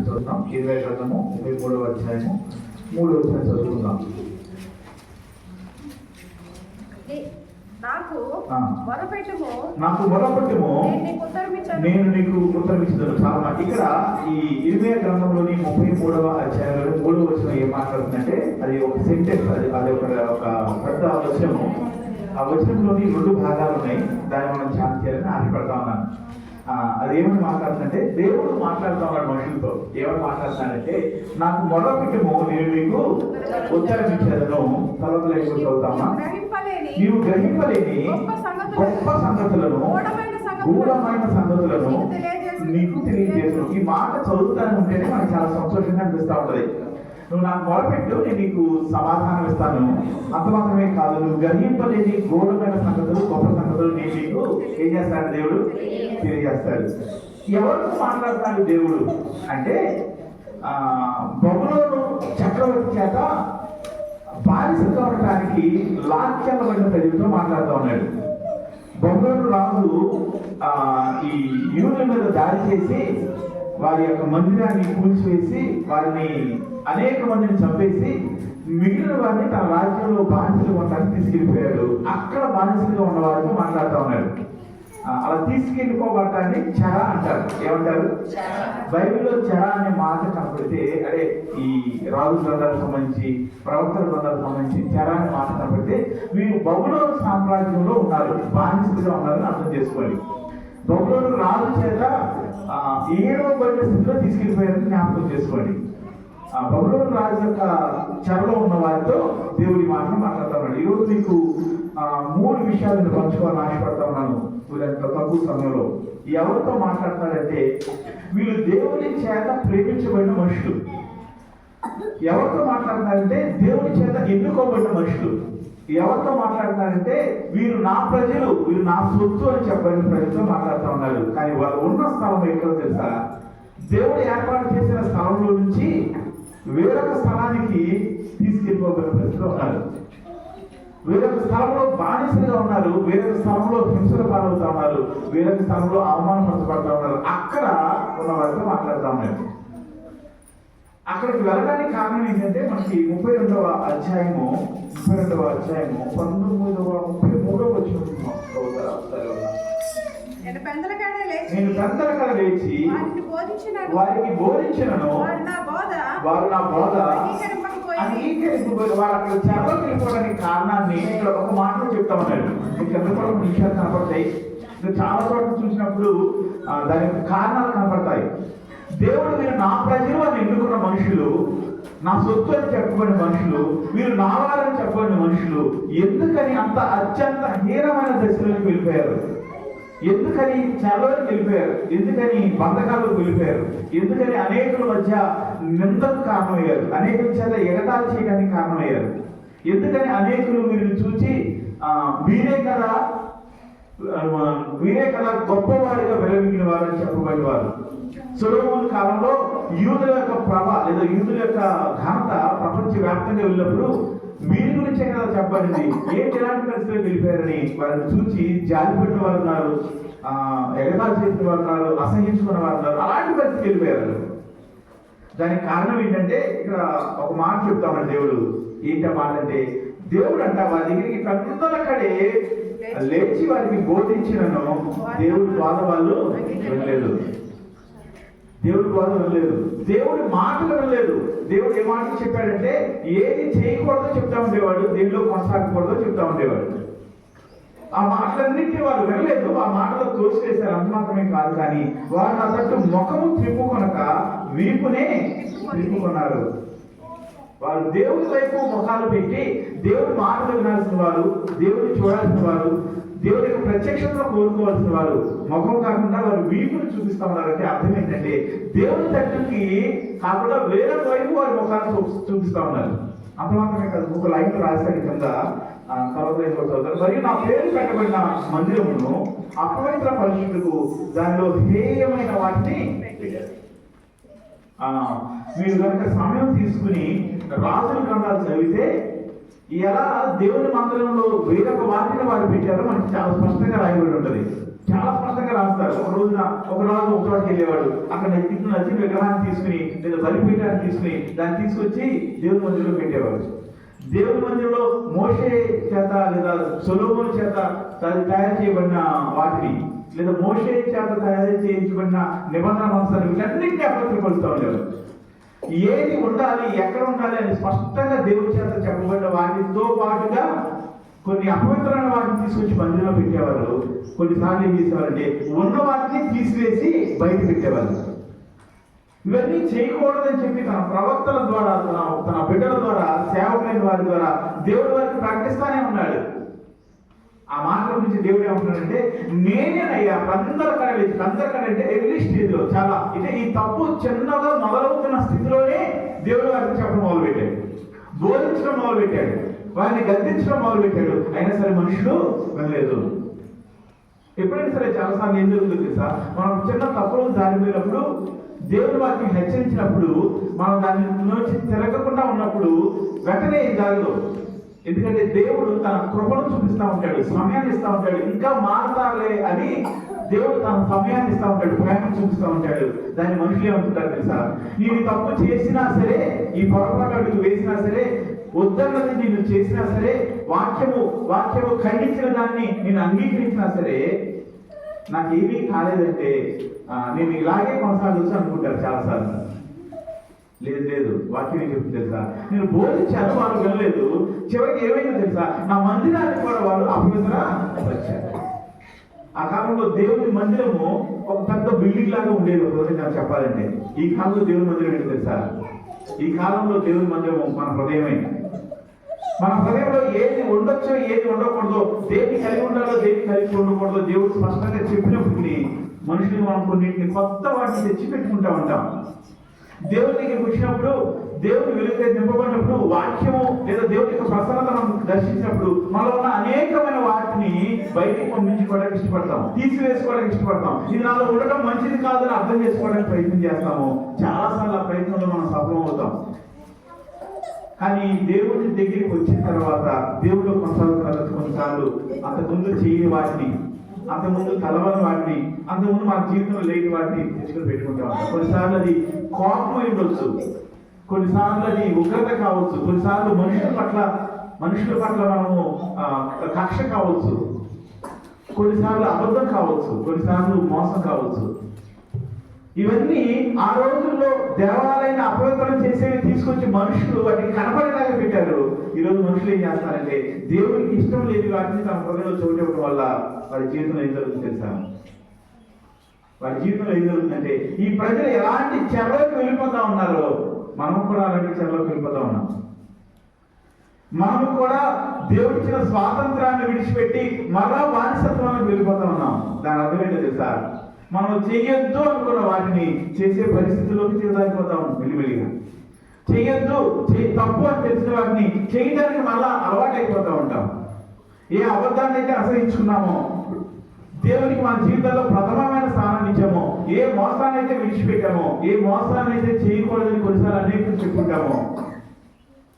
వాక్యాన్ని చూద్దాం. 20 గ్రంథము 33వ అధ్యాయము 3వ వచనం చదువుకుందాం. నాకు మొరపెట్టుము, నేను నీకు ఉత్తరమిచ్చుదును. చాలా ఇక్కడ ఈ 20వ గ్రంథంలోని 33వ అధ్యాయంలో 3వ వచనం ఏం మాట్లాడుతుందంటే అది ఒక సెంటెన్స్, అది ఒక పెద్ద వచనము. ఆ వచనంలోని 2 భాగాలు ఉన్నాయి. దాన్ని మనం ధ్యానం చేయాలని ఆశపడతా ఉన్నాను. అదేమని మాట్లాడుతుందంటే దేవుడు మాట్లాడుతూ ఉన్నాడు మనుషులతో. ఏమని మాట్లాడుతున్నాడంటే నాకు మొరపెట్టుము, నేను నీకు ఉత్తరమిచ్చేదను. తలపులు ఎక్కువ చదువుతామా? నీవు గ్రహింపలేని గొప్ప సంగతులను, గూఢమైన సంగతులను నీకు తెలియజేసు. ఈ మాట చదువుతాను ఉంటేనే మనకు చాలా సంతోషంగా అనిపిస్తూ ఉంటది. నువ్వు నాకు మొరపెట్టు, నేను నీకు సమాధానం ఇస్తాను. అంత మాత్రమే కాదు, నువ్వు గ్రహింపలేని గూఢమైన సంగతులు, గొప్ప సంగతులు నేను నీకు ఏం చేస్తాడు? దేవుడు తెలియజేస్తాడు. ఎవరితో మాట్లాడతాడు దేవుడు అంటే బబులోను చక్రవర్తి చేత బానిసగా ఉండటానికి లాక్యబడిన ప్రజలతో మాట్లాడుతూ ఉన్నాడు. బబులోను రాజు ఈ యూదుల మీద దాడి చేసి వారి యొక్క మందిరాన్ని కూల్చివేసి వారిని అనేక మందిని చంపేసి మిగిలిన వారిని తన రాజ్యంలో బానిసలుగా ఉండడానికి తీసుకెళ్ళిపోయాడు. అక్కడ బానిసలుగా ఉన్న వారితో మాట్లాడుతూ ఉన్నాడు. అలా తీసుకెళ్ళిపోవటాన్ని చెర అంటారు. ఏమంటారు? బైబిల్లో చెర అనే మాట కనపడితే, అదే ఈ రాజు గ్రంథాలకు సంబంధించి, ప్రవక్తల గ్రంథాలకు సంబంధించి చెర అనే మాట కనపడితే వీరు బబులోను సామ్రాజ్యంలో ఉన్నారు, బానిసలుగా ఉన్నారని అర్థం చేసుకోండి. బబులోను రాజు చేత 7వ స్థితిలో తీసుకెళ్ళిపోయారని జ్ఞాపకం చేసుకోండి. బబులోను రాజు యొక్క చెరలో ఉన్న వారితో దేవుడి మాటలు మాట్లాడుతూ ఉన్నాడు. ఈరోజు మీకు 3 విషయాలను పంచుకోవాలని ఆశపడతా ఉన్నాను తక్కువ సమయంలో. ఎవరితో మాట్లాడతారంటే వీళ్ళు దేవుని చేత ప్రేమించబడిన మనుషులు. ఎవరితో మాట్లాడతారంటే దేవుని చేత ఎన్నుకోబడిన మనుషులు. ఎవరితో మాట్లాడతారంటే వీరు నా ప్రజలు, వీరు నా సొత్తు అని చెప్పబడిన ప్రజలతో మాట్లాడుతూ ఉన్నారు. కానీ వాళ్ళు ఉన్న స్థలం ఎక్కడో తెలుసా? దేవుడు ఏర్పాటు చేసిన స్థలంలో నుంచి వేరొక స్థలానికి తీసుకెళ్ళిపోబడిన ప్రజలు ఉన్నారు. వేరొక స్థలంలో బానిసలుగా ఉన్నారు, వేరొక స్థలంలో హింసలు పాలవుతా ఉన్నారు, వేరొక స్థలంలో అవమానపరచబడతా ఉన్నారు. అక్కడ ఉన్న వారితో మాట్లాడుతూ ఉన్నారు. అక్కడికి వెళ్ళడానికి కారణం ఏంటంటే మనకి 32వ అధ్యాయము 19వ 33వ వచనం, నేను పెందలకాడ లేచి వారికి బోధించినను, వారు నా బోధ అంగీకరించబోయి వారు అక్కడ చెరలోకి వెళ్ళిపోవడానికి కారణాన్ని ఇక్కడ ఒక మాటలో చెప్తా ఉన్నాడు. మీకు ఎంత కూడా విషయాలు కనపడతాయి. చాలా చోట్ల చూసినప్పుడు దానికి కారణాలు కనపడతాయి. దేవుడు మీరు నా ప్రజలు అని ఎన్నుకున్న మనుషులు, నా సొత్తు అని చెప్పబడిన మనుషులు, మీరు నా వారని చెప్పబడిన మనుషులు ఎందుకని అంత అత్యంత హీనమైన దశలోకి వెళ్ళిపోయారు? ఎందుకని చెరలోకి వెళ్ళిపోయారు? ఎందుకని బంధకాలకు వెళ్ళిపోయారు? ఎందుకని అనేకుల మధ్య నిందకు కారణమయ్యారు? అనేకుల చేత ఎగతాళి చేయడానికి కారణమయ్యారు? ఎందుకని అనేకులు వీరిని చూసి వీరే కదా గొప్పవారిగా వెలవిగిన వారు అని చెప్పబడిన వారు. సొలొమోను కాలంలో యూదుల యొక్క ప్రభ లేదా యూదుల యొక్క ఘనత ప్రపంచ వ్యాప్తంగా వెళ్ళినప్పుడు వీరి గురించే కదా చెప్పబడింది. ఎలాంటి పరిస్థితులు వెళ్ళిపోయారని వారిని చూసి జాలిపడిన వారు ఉన్నారు, ఎగతాళి చేసిన వారు ఉన్నారు, అసహించుకున్న వారు ఉన్నారు. అలాంటి పరిస్థితి వెళ్ళిపోయారు. దానికి కారణం ఏంటంటే ఇక్కడ ఒక మాట చెప్తామని దేవుడు. ఏంటి మాట అంటే దేవుడు అంట వారి దగ్గరికి పెద్దలక్కడే లేచి వారికి బోధించినను దేవుడి ద్వారా వాళ్ళు వెళ్ళలేదు. దేవుడి ద్వారా వెళ్ళలేదు. దేవుడి మాటలు వెళ్ళలేదు. దేవుడు ఏ మాటలు చెప్పాడంటే ఏది చేయకూడదో చెప్తా ఉండేవాడు, దేనిలో కొనసాగకూడదో చెప్తా ఉండేవాడు. ఆ మాటలన్నింటినీ వారు వెళ్ళలేదు. ఆ మాటలు తోసివేశారు. అంత మాత్రమే కాదు, కానీ వారు అన్నట్టు ముఖము త్రిప్పుకొనక వీపునే త్రిప్పుకున్నారు. వారు దేవుడి వైపు ముఖాలు పెట్టి దేవుడి మాటలు వినాల్సిన వారు, దేవుడిని చూడాల్సిన వారు, దేవుడి యొక్క ప్రత్యక్షతను కోరుకోవాల్సిన వారు ముఖం కాకుండా వారు వీపును చూపిస్తా ఉన్నారంటే అర్థం ఏంటంటే దేవుడి తట్టుకి కాకుండా వేరొక వైపు వారి ముఖాన్ని చూపిస్తా ఉన్నారు. అంత మాత్రమే కాదు, ఒక లైన్ రాశాడు కింద మరియు నా పేరు పెట్టబడిన మందిరమును అపవిత్ర పరిశుద్ధులకు దానిలో హేయమైన వాటిని మీరు కనుక సమయం తీసుకుని రాజుల గ్రంథాలు చదివితే ఎలా దేవుని మందిరంలో వేరొక వాటిని వారు పెట్టారో మనకి చాలా స్పష్టంగా రాయబడి ఉంటుంది. చాలా స్పష్టంగా రాస్తారు. ఒక రాజు ఒక చోటకి వెళ్ళేవాడు, అక్కడ నచ్చిన విగ్రహాన్ని తీసుకుని లేదా బలిపీఠాన్ని తీసుకుని దాన్ని తీసుకొచ్చి దేవుని మందిరంలో పెట్టేవాడు. దేవుని మందిరంలో మోషే చేత లేదా సొలొమోను చేత తయారు చేయబడిన వాటిని లేదా మోషే చేత తయారు చేయించబడిన నిబంధన అంశాలు వీటన్నింటినీ అపవిత్రపరుస్తూ ఉండేవారు. ఏది ఉండాలి, ఎక్కడ ఉండాలి అని స్పష్టంగా దేవుని చేత చెప్పబడిన వాటితో పాటుగా కొన్ని అపవిత్రమైన వాటిని తీసుకొచ్చి మందిరంలో పెట్టేవారు. కొన్నిసార్లు ఏం చేసేవారంటే ఉన్న వాటిని తీసివేసి బయట పెట్టేవారు. ఇవన్నీ చేయకూడదని చెప్పి తన ప్రవక్తల ద్వారా తన బిడ్డల ద్వారా సేవకులైన వారి ద్వారా దేవుడి వారికి ప్రకటిస్తానే ఉన్నాడు. ఆ మాటల గురించి దేవుడు ఏమంటున్నాడంటే, నేనేనయ్యా అందరికంటే ఎర్లీ స్టేజ్ లో చాలా అంటే ఈ తప్పు చిన్నగా మొదలవుతున్న స్థితిలోనే దేవుడు వారికి చెప్పడం మొదలుపెట్టాడు, బోధించడం మొదలుపెట్టాడు, వారిని గద్దించడం మొదలుపెట్టాడు. అయినా సరే మనుషులు వినలేదు. ఎప్పుడైనా సరే చాలాసార్లు ఏం జరుగుతుంది సార్, మనం చిన్న తప్పులు దారిపోయినప్పుడు దేవుడి వారిని హెచ్చరించినప్పుడు మనం దాని నుంచి తిరగకుండా ఉన్నప్పుడు వెంటనే ఏం జరగదు. ఎందుకంటే దేవుడు తన కృపను చూపిస్తూ ఉంటాడు, సమయాన్ని ఇస్తూ ఉంటాడు. ఇంకా మారతారులే అని దేవుడు తన సమయాన్ని ఇస్తూ ఉంటాడు, ప్రేమను చూపిస్తూ ఉంటాడు. దాన్ని మనుషులు ఏమంటుంటారు తెలుసా, నేను తప్పు చేసినా సరే, ఈ పొరపాటు అడుగు వేసినా సరే, వద్దన్నది నేను చేసినా సరే, వాక్యము ఖండించిన దాన్ని నేను అంగీకరించినా సరే, నాకేమీ కాలేదంటే నేను ఇలాగే కొనసాగవచ్చు అనుకుంటారు చాలాసార్లు. లేదు, వాక్యం ఏం చెప్తుంది తెలుసా, నేను బోధించాను, వాళ్ళు వెళ్ళలేదు. చివరికి ఏమైందో తెలుసా, నా మందిరానికి కూడా వాళ్ళు అపవిత్రపరిచారు. ఆ కాలంలో దేవుని మందిరము ఒక పెద్ద బిల్డింగ్ లాగా ఉండేది. ఒక నాకు చెప్పాలంటే ఈ కాలంలో దేవుని మందిరం ఏంటి తెలుసా, ఈ కాలంలో దేవుని మందిరము మన హృదయమే. మన హృదయంలో ఏది ఉండొచ్చో ఏది ఉండకూడదో, దేన్ని కలిగి ఉండాలో దేన్ని కలిగి ఉండకూడదో దేవుడు స్పష్టంగా చెప్పినప్పుడు మనుషులు మనం కొన్నింటిని కొత్త వాటిని తెచ్చి పెట్టుకుంటా ఉంటాం. దేవుడి దగ్గరికి వచ్చినప్పుడు, దేవుని వెలుగుతో నింపబడినప్పుడు, వాక్యము లేదా దేవుడి యొక్క ప్రసన్నత మనం దర్శించినప్పుడు మనలో ఉన్న అనేకమైన వాటిని బయటికి పంపించుకోవడానికి ఇష్టపడతాం, తీసివేసుకోవడానికి ఇష్టపడతాం. ఇది నాలో ఉండటం మంచిది కాదని అర్థం చేసుకోవడానికి ప్రయత్నం చేస్తాము. చాలాసార్లు ఆ ప్రయత్నంలో మనం సఫలం అవుతాం. కానీ దేవుడి దగ్గరికి వచ్చిన తర్వాత దేవుడు కొనసాగుతున్న కొన్నిసార్లు అంతకుముందు చేయని వాటిని, అంతకుముందు కలవని వాటిని, అంతకుముందు మన జీవితంలో లేని వాటిని తెచ్చుకొని పెట్టుకుంటాం. కొన్నిసార్లు అది కోపం ఉండొచ్చు, కొన్నిసార్లు అది ఉగ్రత కావచ్చు, కొన్నిసార్లు మనుషుల పట్ల మనము కక్ష కావచ్చు, కొన్నిసార్లు అబద్ధం కావచ్చు, కొన్నిసార్లు మోసం కావచ్చు. ఇవన్నీ ఆ రోజుల్లో దేవాలయాన్ని అపవిత్రం చేసేవి తీసుకొచ్చి మనుషులు వాటిని కనపడేలాగా పెట్టారు. ఈరోజు మనుషులు ఏం చేస్తారంటే దేవుడికి ఇష్టం లేని వాటిని తమ హృదయంలో చోటు ఇవ్వడం వల్ల వారి జీవితంలో ఏం జరుగుతుంది తెలుసా, వారి జీవితంలో ఏం జరుగుతుందంటే ఈ ప్రజలు ఎలాంటి చెరలోకి వెళ్ళిపోతా ఉన్నారో మనం కూడా అలాంటి చెరలోకి వెళ్ళిపోతా ఉన్నాం. మనం కూడా దేవుడిచ్చిన స్వాతంత్రాన్ని విడిచిపెట్టి మరలా బానిసత్వానికి వెళ్ళిపోతా ఉన్నాం. దాని అర్థం ఏంటో తెలుసా, మనం చెయ్యొద్దు అనుకున్న వాటిని చేసే పరిస్థితుల్లోకి తీరదారిపోతాం. మెల్లిమెల్లిగా తప్పు అని తెలిసిన వాటిని చేయడానికి మళ్ళా అలవాటైపోతూ ఉంటాం. ఏ అబద్ధాన్ని అయితే అసహించుకున్నామో, దేవునికి మన జీవితంలో ప్రథమమైన స్థానాన్ని ఇచ్చామో, ఏ మోసాన్ని అయితే విడిచిపెట్టామో, ఏ మోసాన్ని అయితే చేయకూడదని కొన్నిసార్లు అనేకలు చెప్పుకుంటామో,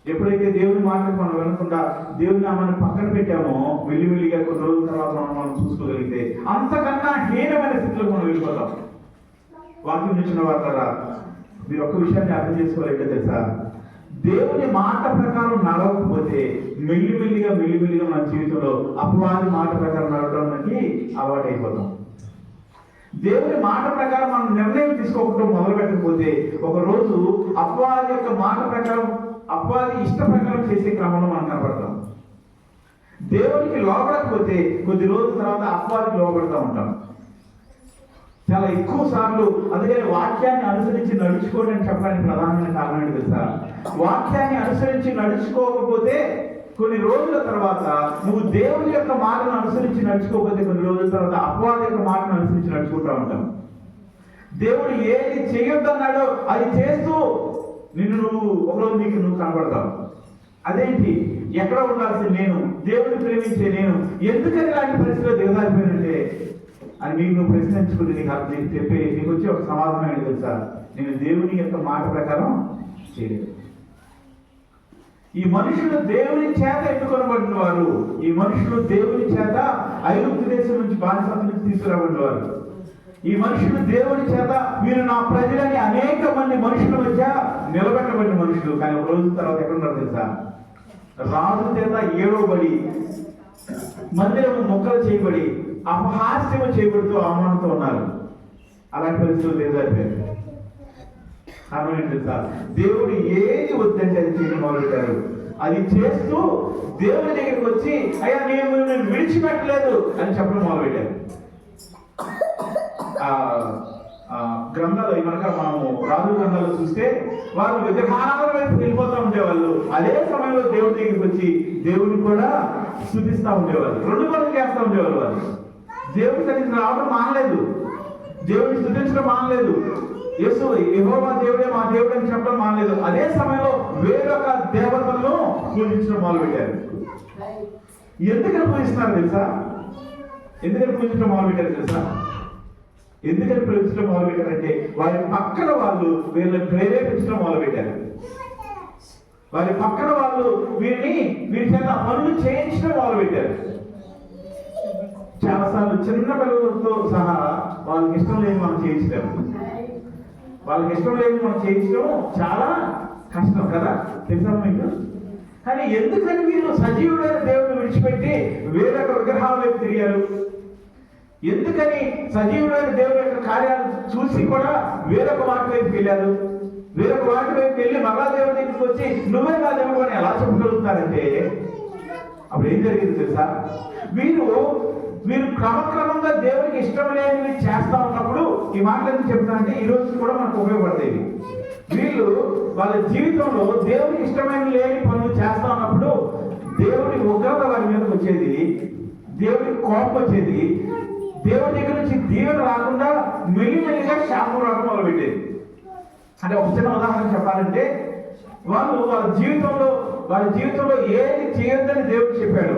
ఎప్పుడైతే దేవుని మాటకు మనం వినకుండా దేవుని నామాన్ని పక్కన పెట్టామో, వెల్లివెల్లిగా కొన్ని రోజుల తర్వాత మనం చూసుకోగలిగితే అంతకన్నా హీనమైన స్థితిలో మనం వెళ్ళిపోతాం. వాక్యం ఇచ్చిన వార్తరా మీరు ఒక్క విషయాన్ని అర్థం చేసుకోవాలంటే తెలుసా, దేవుని మాట ప్రకారం నడవకపోతే మెల్లిమెల్లిగా మన జీవితంలో అపవాది మాట ప్రకారం నడవడానికి అలవాటు అయిపోతాం. దేవుని మాట ప్రకారం మనం నిర్ణయం తీసుకోకుండా మొదలు పెట్టకపోతే ఒకరోజు అపవాది యొక్క మాట ప్రకారం, అపవాది ఇష్ట ప్రకారం చేసే క్రమంలో మనం కనబడతాం. దేవునికి లోబడకపోతే కొద్ది రోజుల తర్వాత అపవాదికి లోబడతా ఉంటాం చాలా ఎక్కువ సార్లు. అందుకని వాక్యాన్ని అనుసరించి నడుచుకోండి అని చెప్పడానికి ప్రధానమైన కారణం ఏంటి తెలుసా, వాక్యాన్ని అనుసరించి నడుచుకోకపోతే కొన్ని రోజుల తర్వాత, నువ్వు దేవుని యొక్క మాటను అనుసరించి నడుచుకోకపోతే కొన్ని రోజుల తర్వాత అపవాది యొక్క మాటను అనుసరించి నడుచుకుంటూ ఉంటాం. దేవుడు ఏది చేయొద్దన్నాడో అది చేస్తూ నువ్వు ఒకరోజు నువ్వు కనబడతావు. అదేంటి, ఎక్కడ ఉండాల్సిన నేను, దేవుడిని ప్రేమించే నేను ఎందుకని ఇలాంటి పరిస్థితిలో దిగజారిపోయినంటే అని నువ్వు ప్రశ్నించుకుంటే నీకు వచ్చే ఒక సమాధానం ఏంటి తెలుసా, నేను దేవుని యొక్క మాట ప్రకారం చేయలేదు. ఈ మనుషులు దేవుని చేత ఎన్నుకొనబడిన వారు, ఈ మనుషులు దేవుని చేత ఐగుప్తు దేశం నుంచి బానిసత్వం నుంచి తీసుకురాబడిన వారు, ఈ మనుషులు దేవుని చేత వీరు నా ప్రజలని అనేక మంది మనుషుల మధ్య నిలబెట్టబడిన మనుషులు. కానీ ఒక రోజు తర్వాత ఎక్కడున్నారు తెలుసా? రాజు చేత ఏడవబడి, మందిరము మొక్కలు చేయబడి, అపహాస్యము చేయబడుతూ అవమానంతో ఉన్నారు. అలాంటి పరిస్థితులు లేదారు. కారణం ఏంటి తెలుసా? దేవుడు ఏది వద్దంటే అది చేయడం మొదలుపెట్టారు. అది చేస్తూ దేవుని దగ్గరికి వచ్చి అయ్యా నేను విడిచిపెట్టలేదు అని చెప్పడం మొదలుపెట్టారు. గ్రంథాలు మనక మనము రాజు గ్రంథాలు చూస్తే వారు విగ్రహాల వైపు వెళ్ళిపోతూ ఉండేవాళ్ళు. అదే సమయంలో దేవుడి దగ్గరికి వచ్చి దేవుడిని కూడా స్తుతిస్తూ ఉండేవాళ్ళు. రెండు పనులు చేస్తూ ఉండేవాళ్ళు. వారు దేవుడి సన్నిధికి రావడం మానలేదు, దేవుడిని స్తుతించడం మానలేదు, యేసు యెహోవా దేవుడే మా దేవుడు అని చెప్పడం మానలేదు. అదే సమయంలో వేరొక దేవతలను పూజించడం మొదలుపెట్టారు. ఎందుకని పూజిస్తున్నారు తెలుసా? ఎందుకని పూజించడం మొదలుపెట్టారు తెలుసా? ఎందుకని ప్రేమించడం మొదలుపెట్టారంటే వారి పక్కన వాళ్ళు వీళ్ళని ప్రేరేపించడం మొదలుపెట్టారు. వారి పక్కన వాళ్ళు వీరి చేత పనులు చేయించడం మొదలుపెట్టారు. చాలాసార్లు చిన్న పిల్లలతో సహా వాళ్ళకి ఇష్టం లేని మనం చేయించలేము. వాళ్ళకి ఇష్టం లేని మనం చేయించడం చాలా కష్టం కదా, తెలుసా మీకు? కానీ ఎందుకని మీరు సజీవుడైన దేవుడిని విడిచిపెట్టి వేరొక విగ్రహాల వైపు తిరిగారు? ఎందుకని సజీవుడైన దేవుడి యొక్క కార్యాలు చూసి కూడా వేరొక వాటి వైపు వెళ్ళారు? వేరొక వాటి వైపు వెళ్ళి మరలా దేవుడి దగ్గరికి వచ్చి నువ్వే నా దేవుడు అని ఎలా చెప్పగలుగుతారంటే అప్పుడు ఏం జరిగింది తెలుసా? వీరు క్రమక్రమంగా దేవుడికి ఇష్టం లేనివి చేస్తా ఉన్నప్పుడు ఈ మాటలు ఎందుకు చెప్తానంటే ఈ రోజు కూడా మనకు ఉపయోగపడతాయి. వీళ్ళు వాళ్ళ జీవితంలో దేవుడికి ఇష్టమైన లేని పనులు చేస్తా ఉన్నప్పుడు దేవుడి ఉగ్రత వారి మీదకి వచ్చేది, దేవుడికి కోపం వచ్చేది, దేవుడి దగ్గర నుంచి దీవెన రాకుండా మెల్లిమెల్లిగా శాపం రావడం మొదలుపెట్టేది. అంటే ఒక చిన్న ఉదాహరణ చెప్పాలంటే వాళ్ళ జీవితంలో ఏది చేయొద్దని దేవుడు చెప్పాడు,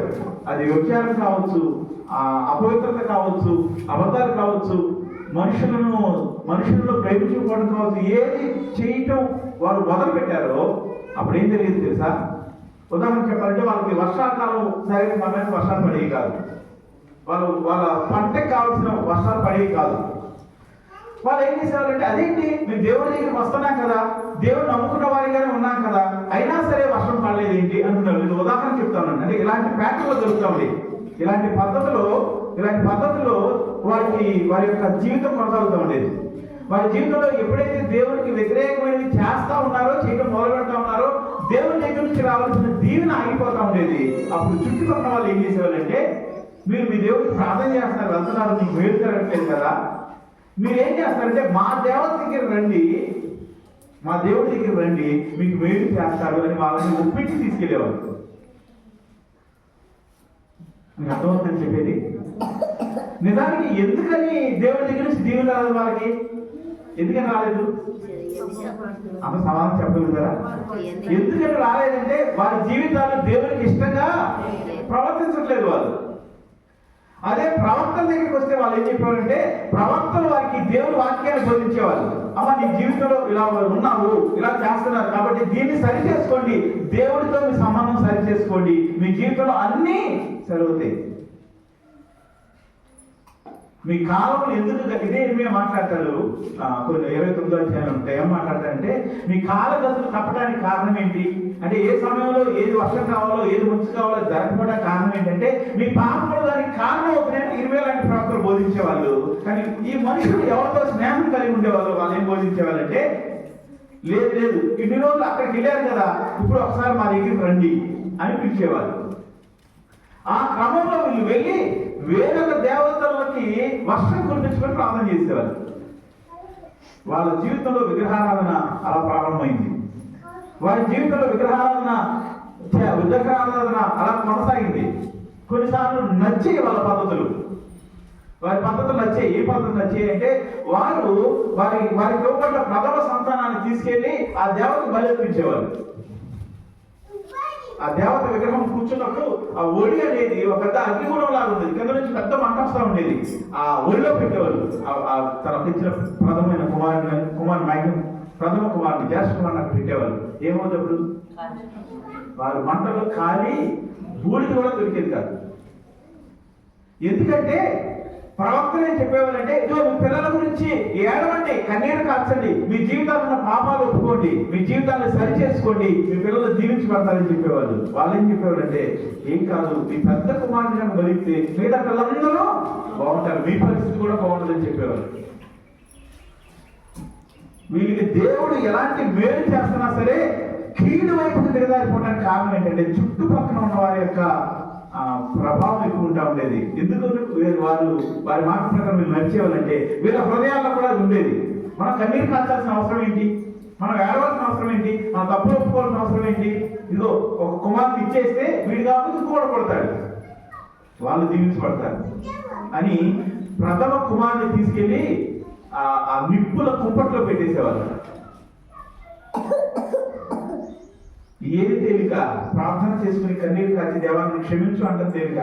అది వ్యభిచారం కావచ్చు, అపవిత్రత కావచ్చు, అబద్ధాలు కావచ్చు, మనుషులను ప్రేమించుకోవడం కావచ్చు, ఏది చేయటం వారు మొదలు పెట్టారో అప్పుడు ఏం జరిగింది తెలుసా? ఉదాహరణ చెప్పాలంటే వాళ్ళకి వర్షాకాలం సరైన సమయానికి వర్షాలు పడేవి కాదు, వాళ్ళ పంటకు కావాల్సిన వర్షాలు పడేవి కాదు. వాళ్ళు ఏం చేసేవాళ్ళంటే అదేంటి మేము దేవుడి దగ్గరికి వస్తున్నాం కదా, దేవుడు నమ్ముకున్న వారిగానే ఉన్నాం కదా, అయినా సరే వర్షం పడలేదు ఏంటి అంటున్నారు. నేను ఉదాహరణ చెప్తాను. అంటే ఇలాంటి ప్యాటర్న్లో దొరుకుతామండి. ఇలాంటి పద్ధతిలో వారి యొక్క జీవితం కొనసాగుతూ ఉండేది. వారి జీవితంలో ఎప్పుడైతే దేవుడికి వ్యతిరేకమైనవి చేస్తా ఉన్నారో, చేయడం మొదలు పెడతా ఉన్నారో, దేవుడి దగ్గర నుంచి రావాల్సిన దీవెన ఆగిపోతా ఉండేది. అప్పుడు చుట్టుపక్కల వాళ్ళు ఏం చేసేవాళ్ళంటే మీరు మీ దేవుడికి ప్రార్థన చేస్తున్నారు, వెళ్తున్నారు, మీకు మేలు జరగట్లేదు కదా, మీరేం చేస్తారంటే మా దేవుడి దగ్గర రండి మీకు మేలు చేస్తారు అని వాళ్ళని ఒప్పించి తీసుకెళ్ళేవాళ్ళు. మీకు అర్థమవుతుందని చెప్పేది. నిజానికి ఎందుకని దేవుడి దగ్గర నుంచి దీవెన రాలేదు వాళ్ళకి? ఎందుకని రాలేదు? అంత సమాధానం చెప్పగలుగుతారా? ఎందుకని రాలేదంటే వారి జీవితాలు దేవునికి ఇష్టంగా ప్రవర్తించట్లేదు వాళ్ళు. అదే ప్రవక్తల దగ్గరికి వస్తే వాళ్ళు ఏం చెప్పేవారంటే ప్రవక్తలు వారికి దేవుని వాక్యాన్ని బోధించేవాళ్ళు. అమ్మ నీ జీవితంలో ఇలా ఉన్నావు, ఇలా చేస్తున్నారు కాబట్టి దీన్ని సరి చేసుకోండి, దేవుడితో మీ సంబంధం సరి చేసుకోండి, మీ జీవితంలో అన్నీ సరివుతాయి. మీ కాలంలో ఎందుకు ఇదే ఏమే మాట్లాడతారు కొన్ని 29వ అధ్యాయం ఉంటాయి. ఏం మాట్లాడతారంటే మీ కాలగతులు తప్పడానికి కారణం ఏంటి అంటే ఏ సమయంలో ఏది వర్షం కావాలో ఏది మంచు కావాలో జరగకపోవడానికి కారణం ఏంటంటే మీ పాపములు దానికి కారణం అవుతున్నాయని 20 లాంటి ప్రవక్తలు బోధించేవాళ్ళు. కానీ ఈ మనుషులు ఎవరితో స్నేహం కలిగి ఉండేవాళ్ళు. వాళ్ళు ఏం బోధించేవాళ్ళంటే లేదు ఇన్ని రోజులు అక్కడికి వెళ్ళారు కదా, ఇప్పుడు ఒకసారి మా దగ్గరికి రండి అని పిలిచేవాళ్ళు. ఆ క్రమంలో వీళ్ళు వెళ్ళి వేరొక దేవతలకి వర్షం కురిపించుకొని ప్రార్థన చేసేవాళ్ళు. వాళ్ళ జీవితంలో విగ్రహారాధన అలా ప్రారంభమైంది. వారి జీవితంలో విగ్రహారాధన అలా కొనసాగింది. కొన్నిసార్లు నచ్చాయి వాళ్ళ పద్ధతులు, వారి పద్ధతులు నచ్చాయి. ఏ పద్ధతులు నచ్చాయి అంటే వారికి ఇవ్వబడ్డ ప్రథమ సంతానాన్ని తీసుకెళ్లి ఆ దేవతకు బలిపించేవాళ్ళు. ఆ దేవత విగ్రహం కూర్చున్నప్పుడు ఆ ఒడి అనేది ఒక పెద్ద అగ్నిగుణం లాగా ఉండేది, కింద నుంచి పెద్ద మంట వస్తూ ఉండేది. ఆ ఒడిలో పెట్టేవాళ్ళు తనకు ఇచ్చిన ప్రథమైన కుమారుని ప్రథమ కుమారుని జ్యేష్ఠ కుమారుని అక్కడ పెట్టేవాళ్ళు. ఏమవుతప్పుడు వారు మంటలో కాలి బూడిది కూడా దొరికేది కాదు. ఎందుకంటే ప్రవక్తలు ఏం చెప్పేవాళ్ళంటే, ఇదో మీ పిల్లల గురించి ఏడవండి, కన్నీరు కార్చండి, మీ జీవితాల్లో ఉన్న పాపాలు ఒప్పుకోండి, మీ జీవితాన్ని సరి చేసుకోండి, మీ పిల్లలు జీవించబడతారని చెప్పేవాళ్ళు. వాళ్ళు ఏం చెప్పేవాళ్ళంటే, ఏం కాదు, మీ పెద్ద కుమారుని బలిస్తే మిగతా పిల్లలందరూ బాగుంటారు, మీ పరిస్థితి కూడా బాగుంటుందని చెప్పేవాళ్ళు. వీళ్ళకి దేవుడు ఎలాంటి మేలు చేస్తున్నా సరే కీడు వైపు దిగజారిపోవడానికి కారణం ఏంటంటే చుట్టుపక్కల ఉన్న వారి యొక్క ప్రభావం ఎక్కువ ఉంటా ఉండేది. ఎందుకు వారు వారి మాట ప్రకారం వీళ్ళు నడిచేవాళ్ళంటే వీళ్ళ హృదయాల్లో కూడా అది ఉండేది. మనం కన్నీరు కాల్చాల్సిన అవసరం ఏంటి, మనం ఏడవలసిన అవసరం ఏంటి, మనం తప్పులు ఒప్పుకోవాల్సిన అవసరం ఏంటి? ఇదిగో ఒక కుమార్తె ఇచ్చేస్తే వీడు కాబట్టి ఇంకోటి కొడతాడు, వాళ్ళు దీవించబడతారు అని ప్రథమ కుమార్ని తీసుకెళ్లి ఆ నిప్పుల కుంపట్లో పెట్టేసేవాళ్ళు. ఏది తేలిక? ప్రార్థన చేసుకుని కన్నీరు కాచి దేవాన్ని క్షమించు అంటే తేలిక,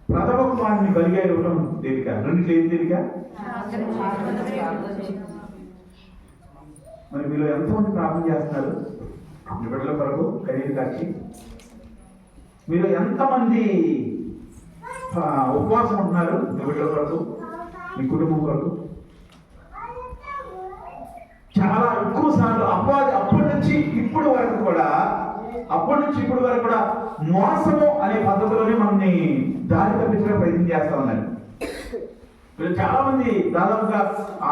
ప్రథమ కుమారుని బలిగా ఇవ్వడం తేలిక. రెండింటిలో ఏది తేలిక? మరి మీలో ఎంతమంది ప్రార్థన చేస్తున్నారు మీ బిడ్డల కొరకు కన్నీరు కాచి? మీరు ఎంతమంది ఉపవాసం ఉంటున్నారు మీ బిడ్డల కొరకు, మీ కుటుంబం కొరకు? చాలా ఎక్కువ సార్లు అప్పటి నుంచి ఇప్పుడు వరకు కూడా మోసము అనే పద్ధతిలోనే మనల్ని దారి తప్పించడం ప్రయత్నం చేస్తా ఉన్నారు. చాలా మంది దాదాపుగా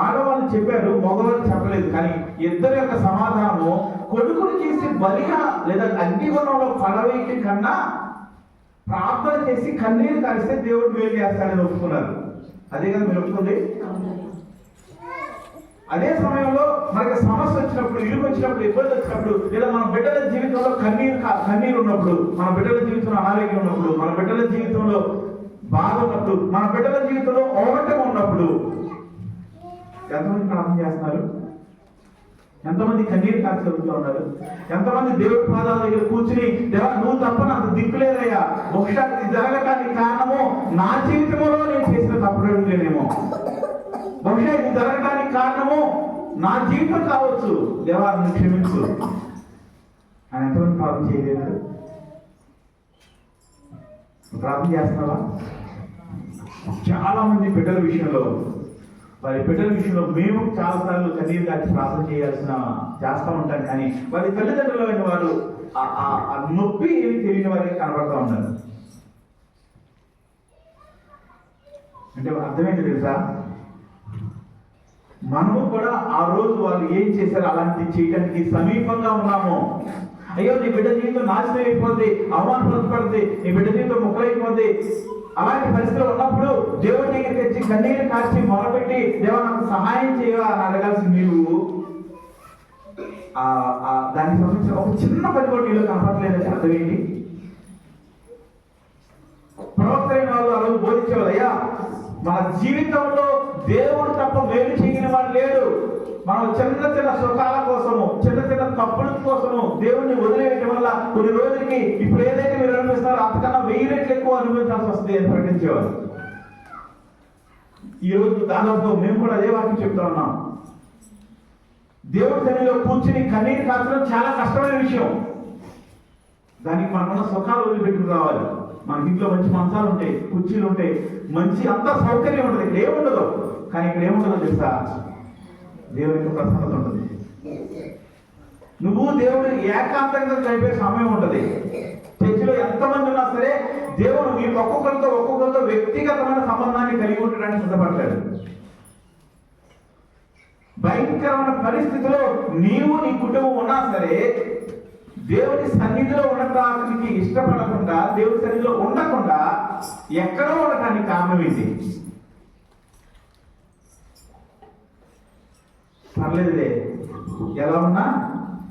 ఆడవాళ్ళు చెప్పారు, మగవాళ్ళు చెప్పలేదు. కానీ ఇద్దరి యొక్క సమాధానము కొడుకుని చేసి బలిగా లేదా అగ్నిగుణంలో పడవేయటం కన్నా ప్రార్థన చేసి కన్నీరు కలిస్తే దేవుడు మేలు చేస్తాడని ఒప్పుకున్నారు. అదే కదా మీరు ఒప్పుకుంది? అదే సమయంలో మనకి సమస్య వచ్చినప్పుడు, ఇరుకు వచ్చినప్పుడు, ఇబ్బంది వచ్చినప్పుడు, లేదా మన బిడ్డల జీవితంలో కన్నీరు ఉన్నప్పుడు, మన బిడ్డల జీవితంలో అనారోగ్యం ఉన్నప్పుడు, మన బిడ్డల జీవితంలో బాధ ఉన్నప్పుడు, మన బిడ్డల జీవితంలో ఓవటం ఉన్నప్పుడు ఎంతమంది ప్రార్థన చేస్తున్నారు? ఎంతమంది కన్నీరు కాచి చదువుతూ ఉన్నారు? ఎంతమంది దేవుడి పాదాల దగ్గర కూర్చుని, దేవా నువ్వు తప్ప నాకు దిక్కులేదయ్యా, ఒకసారి ఇది జరగటానికి కారణము నా జీవితంలో నేను చేసిన తప్పుడు అడుగులేనేమో, బహుశా ఇది జరగడానికి కారణము నా జీవితం కావచ్చు, దేవా నన్ను క్షమించు అని ఎంతమంది ప్రార్థన చేయలేదు? ప్రార్థన చేస్తున్నావా? చాలా మంది బిడ్డల విషయంలో, వారి బిడ్డల విషయంలో మేము చాలాసార్లు కన్నీరు కాచి ప్రార్థన చేస్తూ ఉంటాం. కానీ వారి తల్లిదండ్రులైన వారు ఆ నొప్పి ఏమి తెలియని వారికి కనబడతా ఉన్నారు. అంటే అర్థమైంది తెలుసా? మనము కూడా ఆ రోజు వాళ్ళు ఏం చేశారో అలాంటి చేయడానికి సమీపంగా ఉన్నాము. అయ్యో నీ బిడ్డ జీవితం నాశనం అయిపోద్ది, అవమానపరచబడుతుంది, నీ బిడ్డ జీవితం ముక్కలైపోద్ది, అలాంటి పరిస్థితిలో ఉన్నప్పుడు దేవుడి దగ్గరికి వచ్చి కన్నీరు కాచి మొదలుపెట్టి దేవా నాకు సహాయం చేయవా అని అడగాల్సి మీరు దానికి సంబంధించిన ఒక చిన్న పని కూడా నీళ్ళు కనపడలేదని అర్థం ఏంటి? ప్రవక్త అయిన వాళ్ళు ఆ రోజు బోధించేవాళ్ళు, అయ్యా మన జీవితంలో దేవుడు తప్ప మేలు చేయని వాడు లేడు. మనం చిన్న చిన్న సుఖాల కోసము, చిన్న చిన్న తప్పుల కోసము దేవుడిని వదిలేయటం వల్ల కొన్ని రోజులకి ఇప్పుడు ఏదైతే మీరు అనిపిస్తారో అంతకన్నా 1000 రెట్లు ఎక్కువ అనుభవించాల్సి వస్తుంది అని ప్రకటించేవారు. ఈ రోజు దాదాపు మేము కూడా అదే వాక్యం చెప్తా ఉన్నాం. దేవుడి సన్నిధిలో కూర్చుని కన్నీరు కాచడం చాలా కష్టమైన విషయం. దానికి మనకున్న సుఖాలు వదిలిపెట్టుకుని రావాలి. మనకి ఇంట్లో మంచి మంచాలు ఉంటాయి, కుర్చీలు ఉంటాయి, మంచి అంతా సౌకర్యం ఉంటుంది. ఇక్కడ ఏముండదు, కానీ ఇక్కడ ఏముంటుందో తెలుసా? దేవుని యొక్క ప్రసన్నత ఉంటుంది. నువ్వు దేవుడు ఏకాంతంగా గడిపే సమయం ఉంటుంది. చర్చిలో ఎంతమంది ఉన్నా సరే దేవుడు మీ ఒక్కొక్కరితో వ్యక్తిగతమైన సంబంధాన్ని కలిగి ఉండడానికి సిద్ధపడతాడు. భయంకరమైన పరిస్థితిలో నీవు నీ కుటుంబం ఉన్నా సరే దేవుని సన్నిధిలో ఉండటానికి ఇష్టపడకుండా, దేవుని సన్నిధిలో ఉండకుండా ఎక్కడో ఉండటానికి కారణం ఏంటి? పర్లేదులే, ఎలా ఉన్నా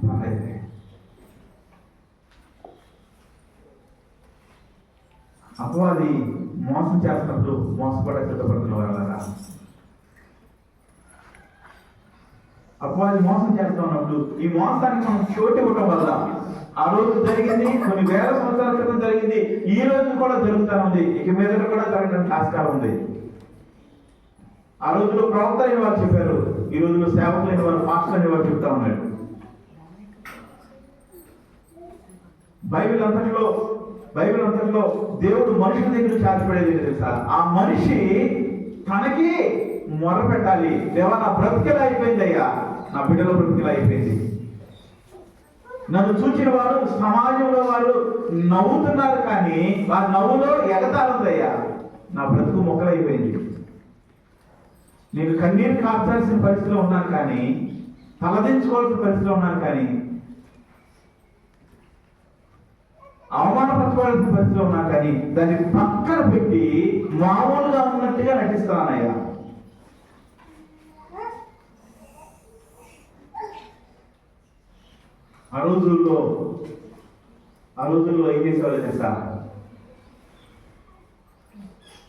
పర్లేదులే. అపవాది మోసం చేస్తున్నప్పుడు మోసపడే సిద్ధపడుతున్న వాళ్ళరా? అపవాది మోసం చేస్తా ఉన్నప్పుడు ఈ మోసానికి మనం చోటు ఇవ్వటం వల్ల ఆ రోజు జరిగింది, కొన్ని వేల సంవత్సరాల క్రితం జరిగింది, ఈ రోజు కూడా జరుగుతూ ఉంది, ఇక మీద కూడా జరగడానికి ఆస్కారం ఉంది. ఆ రోజుల్లో ప్రవక్త అని వారు చెప్పారు, ఈ రోజుల్లో సేవకులు అని వారు పాస్టర్ అని వారు చెప్తా ఉన్నాడు. బైబిల్ అంతటిలో దేవుడు మనుషుల దగ్గర చాచిపడేది తెలుసా? ఆ మనిషి తనకి మొర పెట్టాలి, దేవా నా బ్రతికిలా అయిపోయింది అయ్యా, నా బిడ్డల బ్రతికిలా అయిపోయింది, నన్ను చూచిన వారు సమాజంలో వారు నవ్వుతున్నారు కానీ ఆ నవ్వులో ఎగతాళందయ్యా, నా బ్రతుకు మొక్కలైపోయింది, నేను కన్నీరు కార్చాల్సిన పరిస్థితిలో ఉన్నాను కానీ, తలదించుకోవాల్సిన పరిస్థితిలో ఉన్నాను కానీ, అవమానపరచుకోవాల్సిన పరిస్థితిలో ఉన్నాను కానీ దాన్ని పక్కన పెట్టి మామూలుగా ఉన్నట్టుగా నటిస్తానయ్యా. ఆ రోజుల్లో ఏం చేసేవాళ్ళు తెలుసా?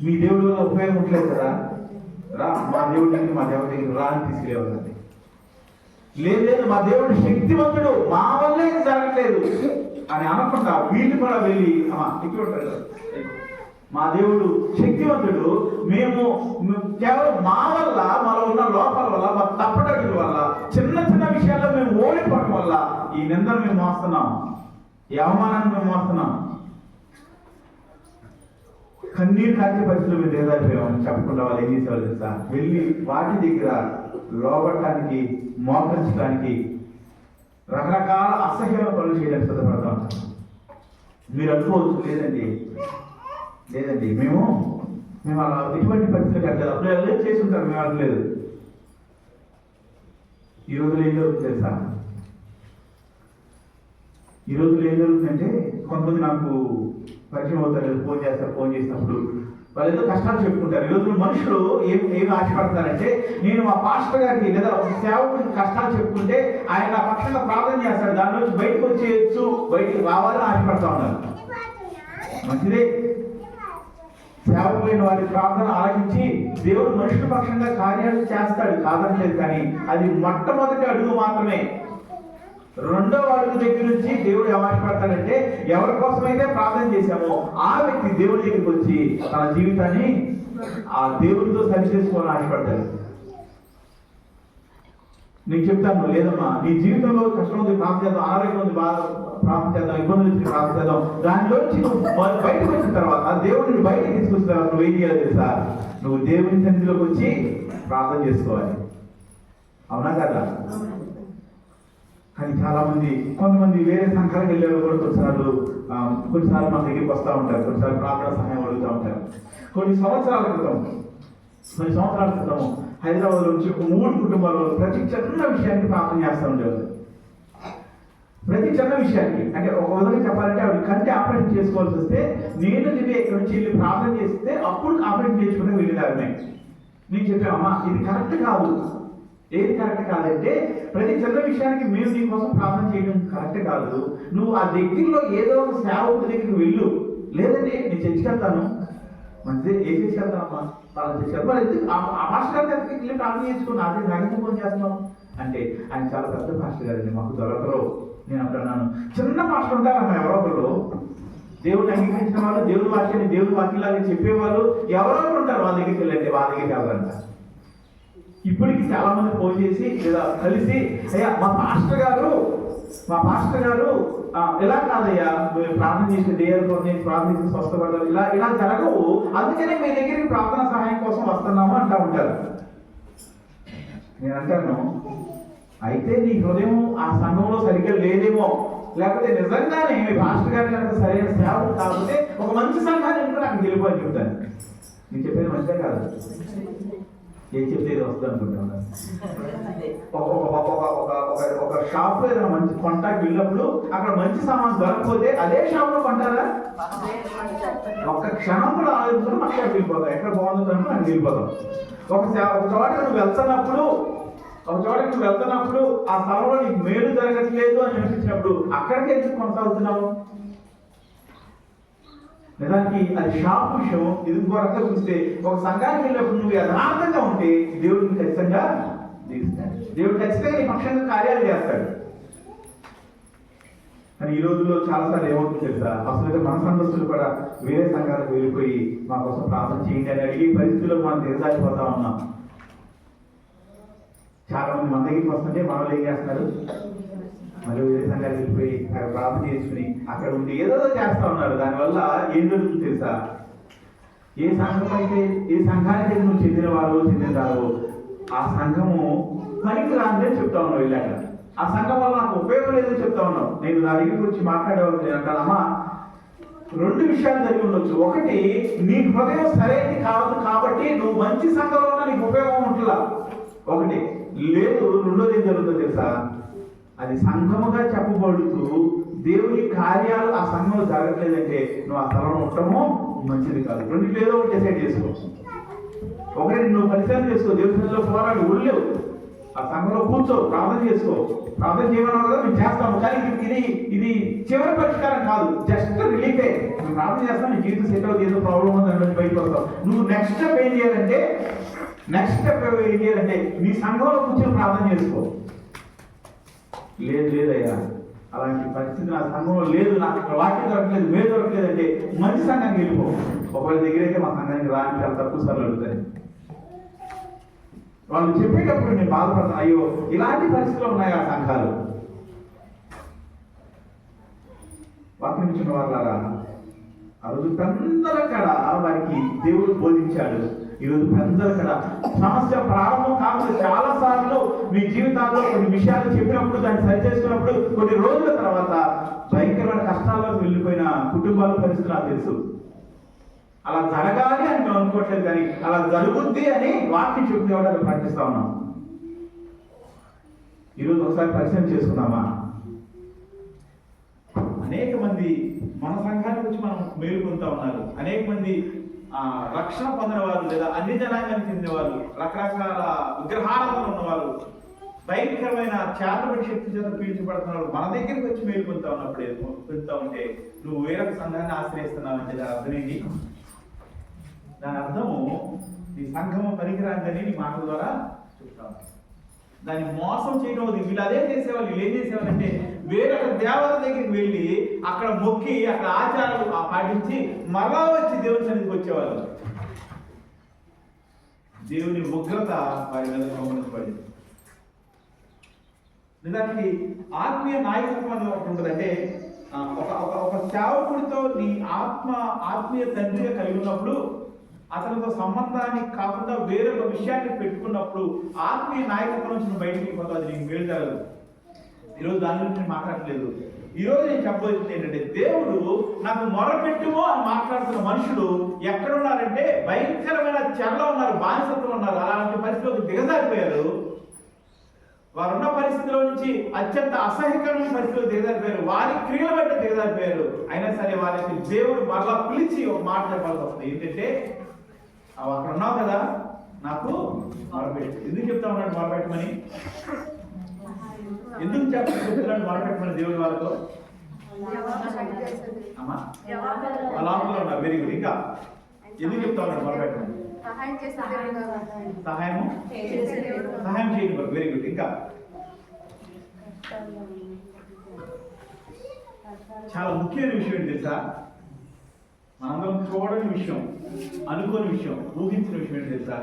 మీ దేవుడి వల్ల ఉపయోగం ఉండలేదు కదా, రా మా దేవుడి దగ్గర రా అని తీసుకెళ్ళేవాళ్ళండి. లేదు మా దేవుడు శక్తివంతుడు, మా వల్లే జరగట్లేదు అని అనకుండా వీళ్ళు కూడా వెళ్ళి మా దేవుడు శక్తివంతుడు, మేము కేవలం మా వల్ల మనలో ఉన్న లోపాల వల్ల, మా తప్పటడుగుల వల్ల, చిన్న చిన్న విషయాల్లో మేము ఓడిపోవడం వల్ల ఈ నిందను మేము మోస్తున్నాం, ఈ అవమానాన్ని మేము మోస్తున్నాం. కన్నీరు కాచే పరిస్థితులు మేము దేదారిపోయామని చెప్పకుండా వాళ్ళు ఏం చేసేవాళ్ళు తెలుసా? వెళ్ళి వాటి దగ్గర లోపడటానికి, మోకరించడానికి, రకరకాల అసహ్యమైన పనులు చేయడానికి సిద్ధపడతా ఉంటాం. మీరు అనుకోవచ్చు, లేదండి మేము అలా ఎటువంటి పరిస్థితులు కట్టలేదు, అప్పుడు ఎలా చేసి ఉంటారు, మేము అనలేదు. ఈ రోజులో ఏం జరుగుతుంది తెలుసా? ఈ రోజులో ఏం జరుగుతుందంటే కొంతమంది నాకు పరిచయం అవుతారు, ఫోన్ చేసినప్పుడు వాళ్ళు ఏదో కష్టాలు చెప్పుకుంటారు. ఈ రోజుల్లో మనుషులు ఏమి ఆశపడతారంటే, నేను మా పాస్టర్ గారికి లేదా ఒక సేవకుడికి కష్టాలు చెప్పుకుంటే ఆయన నా పక్షంగా ప్రార్థన చేస్తాడు, దాని నుంచి బయటకు వచ్చేయచ్చు, బయటికి రావాలని ఆశపడతా ఉన్నారు. మంచిదే, సేవకులైన వారి ప్రార్థన ఆలకించి దేవుడు మనుషుల పక్షంగా కార్యాలు చేస్తాడు, కాదనలేదు. కానీ అది మొట్టమొదటి అడుగు మాత్రమే. రెండో అడుగు దగ్గర నుంచి దేవుడు ఏమాశపడతాడంటే, ఎవరి కోసమైతే ప్రార్థన చేశామో ఆ వ్యక్తి దేవుడి దగ్గరికి వచ్చి తన జీవితాన్ని ఆ దేవుడితో సరి చేసుకోవాలని ఆశపడతాడు. నీకు చెప్తాను, లేదమ్మా నీ జీవితంలో కష్టం ఉంది ప్రార్థన చేద్దాం, అనారోగ్యం ఉంది ప్రార్థన చేద్దాం, ఇబ్బందులు వచ్చి ప్రార్థన చేద్దాం, దానిలోంచి నువ్వు బయటకు వచ్చిన తర్వాత దేవుడిని బయటకు తీసుకొచ్చిన తర్వాత నువ్వు ఏం చేయాలి తెలుసా? నువ్వు దేవుని సన్నిధిలోకి వచ్చి ప్రార్థన చేసుకోవాలి. అవునా కదా? కానీ కొంతమంది వేరే సంఘాలకు వెళ్ళేవాళ్ళు కూడా కొన్నిసార్లు మన దగ్గరికి వస్తూ ఉంటారు, కొన్నిసార్లు ప్రార్థన సహాయం అడుగుతూ ఉంటారు. కొన్ని సంవత్సరాల క్రితం హైదరాబాద్ నుంచి ఒక 3 కుటుంబాలు ప్రతి చిన్న విషయానికి ప్రార్థన చేస్తూ ఉండేవారు. ప్రతి చిన్న విషయానికి, అంటే ఒక విధంగా చెప్పాలంటే ఆవిడ కంటి ఆపరేషన్ చేసుకోవాల్సి వస్తే నేను ఇక్కడ నుంచి వెళ్ళి ప్రార్థన చేస్తే అప్పుడు ఆపరేషన్ చేసుకుంటే వెళ్ళినారు. నేను చెప్పామమ్మా ఇది కరెక్ట్ కాదు. ఏది కరెక్ట్ కాదంటే, ప్రతి చిన్న విషయానికి మేము నీకోసం ప్రార్థన చేయడం కరెక్ట్ కాదు. నువ్వు ఆ దగ్గరలో ఏదో ఒక సేవకుడి దగ్గరికి వెళ్ళు. లేదండి నేను చర్చికెళ్తాను, మంచిదే, ఏ చర్చికెళ్తానమ్మా చాలా చర్చికెళ్తాను, ఎందుకు ఆ మాస్టర్ గారి దగ్గరికి వెళ్ళి ప్రార్థన చేసుకుని అదే నగరం ఫోన్ చేస్తున్నాం అంటే, ఆయన చాలా పెద్ద మాస్టర్ గారండి, మాకు దొరకరు. నేను అంటున్నాను, చిన్న మాస్టర్ ఉంటారమ్మా ఎవరో ఒకరు, దేవుడిని అంగీకరించిన వాళ్ళు, దేవుడి వాక్యాన్ని చెప్పేవాళ్ళు ఎవరో ఉంటారు, వాళ్ళ దగ్గరికి వెళ్ళండి, వాళ్ళ దగ్గరికి వెళ్ళాలంట. ఇప్పటికి చాలా మంది ఫోన్ చేసి లేదా కలిసి, అయ్యా మా పాస్టర్ గారు ఇలా కాదయ్యా, మీరు ప్రార్థన చేసే దేవుడు నేను ప్రార్థన చేసి స్వస్థపడతారు, ఇలా జరగవు, అందుకనే మీ దగ్గరికి ప్రార్థన సహాయం కోసం వస్తున్నాము అంటూ ఉంటారు. నేను అంటాను, అయితే నీ హృదయం ఆ సంఘంలో సరిగ్గా లేదేమో, లేకపోతే నిజంగానే మీ పాస్టర్ గారి కనుక సరైన సేవలు కాకపోతే ఒక మంచి సంఘాన్ని కూడా నాకు గెలుపు చెప్తాను. నేను చెప్పేది మంచిగా కాదు, ఏం చెప్తే ఇది వస్తుంది అనుకుంటాను. ఒక షాప్ లో ఏదైనా మంచి కొంటాకి వెళ్ళినప్పుడు అక్కడ మంచి సామాన్ దొరకకపోతే అదే షాప్ లో కొంటారా? ఒక్క క్షణం కూడా ఆలోచించడం అక్కడికి వెళ్ళిపోతాం, ఎక్కడ బాగుందో అనుకుని అక్కడికి వెళ్ళిపోతాం. ఒక చోట నువ్వు వెళ్తున్నప్పుడు ఆ స్థలంలో నీకు మేలు జరగట్లేదు అని అనిపించినప్పుడు అక్కడికి ఎందుకు కొనసాగుతున్నావు? నిజానికి అది షాప్ విషయం. ఇది ఇంకో రకంగా చూస్తే, ఒక సంఘానికి వెళ్ళినప్పుడు నువ్వు యథార్థంగా ఉంటే దేవుడికి ఖచ్చితంగా దీవిస్తాడు, దేవుడు ఖచ్చితంగా నీ పక్షంగా కార్యాలు చేస్తాడు. కానీ ఈ రోజుల్లో చాలాసార్లు ఏమవుతుంది తెలుసా? అసలు మన సంఘస్థులు కూడా వేరే సంఘాలకు వెళ్ళిపోయి మా కోసం ప్రార్థన చేయండి అని అడిగే పరిస్థితుల్లో మనం దిగజారిపోతా ఉన్నాం. చాలా మంది మన దగ్గరికి వస్తుంటే మనలో ఏం చేస్తున్నారు, మళ్ళీ వేరే సంఘానికి వెళ్ళిపోయి అక్కడ ప్రార్థన చేసుకుని అక్కడ ఉండి ఏదో చేస్తా ఉన్నారు. దానివల్ల ఏం జరుగుతుంది తెలుసా? ఏ సంఘం అయితే, ఏ సంఘానికి నువ్వు చెందినవారో ఆ సంఘము పనికి రాదని చెప్తా ఉన్నావు. వెళ్ళాక ఆ సంఘం వల్ల నాకు ఉపయోగం లేదని చెప్తా ఉన్నావు. నేను నా దగ్గర గురించి మాట్లాడేవాళ్ళు నేను అంటానమ్మా, రెండు విషయాలు జరిగి ఉండొచ్చు. ఒకటి, నీ హృదయం సరైనది కాదు కాబట్టి నువ్వు మంచి సంఘంలో ఉన్నా నీకు ఉపయోగం ఉంటుందా ఒకటి. లేదు, రెండోది ఏం జరుగుతుందో తెలుసా? అది సంఘముగా చెప్పబడుతూ దేవుని కార్యాలు ఆ సంఘంలో జరగట్లేదంటే నువ్వు ఆ స్థలంలో ఉండటము మంచిది కాదు. రెండింటిలో ఏదో ఒకటి డిసైడ్ చేసుకో. ఒకటి, నువ్వు పరిశీలన చేసుకో, దేవునిలో పోరాడు, ఉళ్ళేవు, ఆ సంఘంలో కూర్చో, ప్రార్థన చేసుకో. ప్రార్థన చేయమన్నావు కదా, మేము చేస్తాము, కానీ ఇది చివరి పరిష్కారం కాదు, జస్ట్ రిలీఫే. నువ్వు ప్రార్థన చేస్తావు, నీ జీవితం సెట్ అవుతుంది, ఏదో ప్రాబ్లం ఉంది దాని నుంచి బయటకు వస్తావు. నువ్వు నెక్స్ట్ స్టెప్ ఏం చేయాలంటే నీ సంఘంలో కూర్చొని ప్రార్థన చేసుకో. లేదయ్యా, అలాంటి పరిస్థితి నా సంఘంలో లేదు, నాకు ఇక్కడ వాక్యం దొరకలేదు, మేలు దొరకలేదు అంటే మంచి సంఘానికి వెళ్ళిపో. ఒకవేళ దగ్గరైతే మా సంఘానికి రాని చాలా తక్కువ సార్లు అడుగుతాయి. వాళ్ళు చెప్పేటప్పుడు నేను బాధపడతాను, అయ్యో ఇలాంటి పరిస్థితులు ఉన్నాయి ఆ సంఘాలు. వాక్యం ఇచ్చిన వాళ్ళారా, ఆ రోజు పెద్దలక్కడ వారికి దేవుడు బోధించాడు. ఈరోజు పెద్దలక్కడ సమస్య ప్రారంభం కాకుండా చాలా సార్లు మీ జీవితాల్లో కొన్ని విషయాలు చెప్పినప్పుడు దాన్ని సరి చేసుకున్నప్పుడు కొన్ని రోజుల తర్వాత భయంకరమైన కష్టాల్లోకి వెళ్ళిపోయిన కుటుంబాల పరిస్థితి నాకు తెలుసు. అలా జరగాలి అని మేము అనుకోవట్లేదు, కానీ అలా జరుగుద్ది అని వాక్యం చెప్తే వాళ్ళు ప్రకటిస్తా ఉన్నాం. ఈరోజు ఒకసారి పరిశీలన చేసుకుందామా? అనేక మంది మన సంఘానికి వచ్చి మనం మేలుకొంటా ఉన్నారు. అనేక మంది రక్షణ పొందిన వారు, లేదా అన్ని జనాంగానికి చెందిన వారు, రకరకాల విగ్రహాలలో ఉన్నవారు, భయంకరమైన చేతబడి శక్తి చేత పీల్చబడుతున్నారు. మన దగ్గరికి వచ్చి మేలుకొంటా ఉన్నప్పుడు పెడతా ఉంటే నువ్వు వేరొక సంఘాన్ని ఆశ్రయిస్తున్నావు అంటే దాని అర్థం ఏంటి? దాని అర్థము నీ సంఘము పనికిరాందని నీ మాటల ద్వారా చెప్తాను. దాన్ని మోసం చేయడం, వీళ్ళు అదే చేసేవాళ్ళు. వీళ్ళు ఏం చేసేవాళ్ళంటే వేరొక దేవత దగ్గరికి వెళ్ళి అక్కడ మొక్కి అక్కడ ఆచారాలు పాటించి మరలా వచ్చి దేవుని సన్నిధికి వచ్చేవాళ్ళు. దేవుని ఉగ్రత వారి మీద గమనించబడింది. నిజానికి ఆత్మీయ నాయకత్వం అనేది ఒకటి ఉంటుంది. అంటే ఒక సేవకుడితో నీ ఆత్మీయ తండ్రిగా కలిగి ఉన్నప్పుడు అతనితో సంబంధాన్ని కాకుండా వేరొక విషయాన్ని పెట్టుకున్నప్పుడు ఆత్మీయ నాయకత్వం నుంచి నువ్వు బయటికి వెళ్ళిపోతావు. అది నీకు మేలు జరగదు. ఈరోజు దాని గురించి నేను మాట్లాడలేదు. ఈరోజు నేను చెప్పబోతుంది ఏంటంటే, దేవుడు నాకు మొరపెట్టుమో అని మాట్లాడుతున్న మనుషులు ఎక్కడున్నారంటే భయంకరమైన చెరలో ఉన్నారు, బానిసత్వం ఉన్నారు. అలాంటి పరిస్థితులకు దిగజారిపోయారు. వారున్న పరిస్థితిలో నుంచి అత్యంత అసహ్యకరమైన పరిస్థితులు దిగజారిపోయారు. వారి క్రియలు బట్టి దిగజారిపోయారు. అయినా సరే వారికి దేవుడు మరలా పిలిచి ఒక మాట చెప్పాల్సి వస్తుంది. ఏంటంటే, అక్కడ ఉన్నావు కదా, నాకు మొరపెట్టు. ఎందుకు చెప్తా ఉన్నాడు మొరపెట్టమని? ఎందుకు చెప్తున్నాడు మొరపెట్టమని దేవుడు వాళ్ళతో? అమ్మా అలా ఉన్నారు. Very good. ఇంకా ఎందుకు చెప్తా ఉన్నాడు మొరపెట్టమని? సహాయం చేయండి. Very good. ఇంకా చాలా ముఖ్యమైన విషయం ఏంటి తెలుసా? మనందరం చూడని విషయం, అనుకోని విషయం, ఊహించిన విషయం ఏంటి తెలుసా?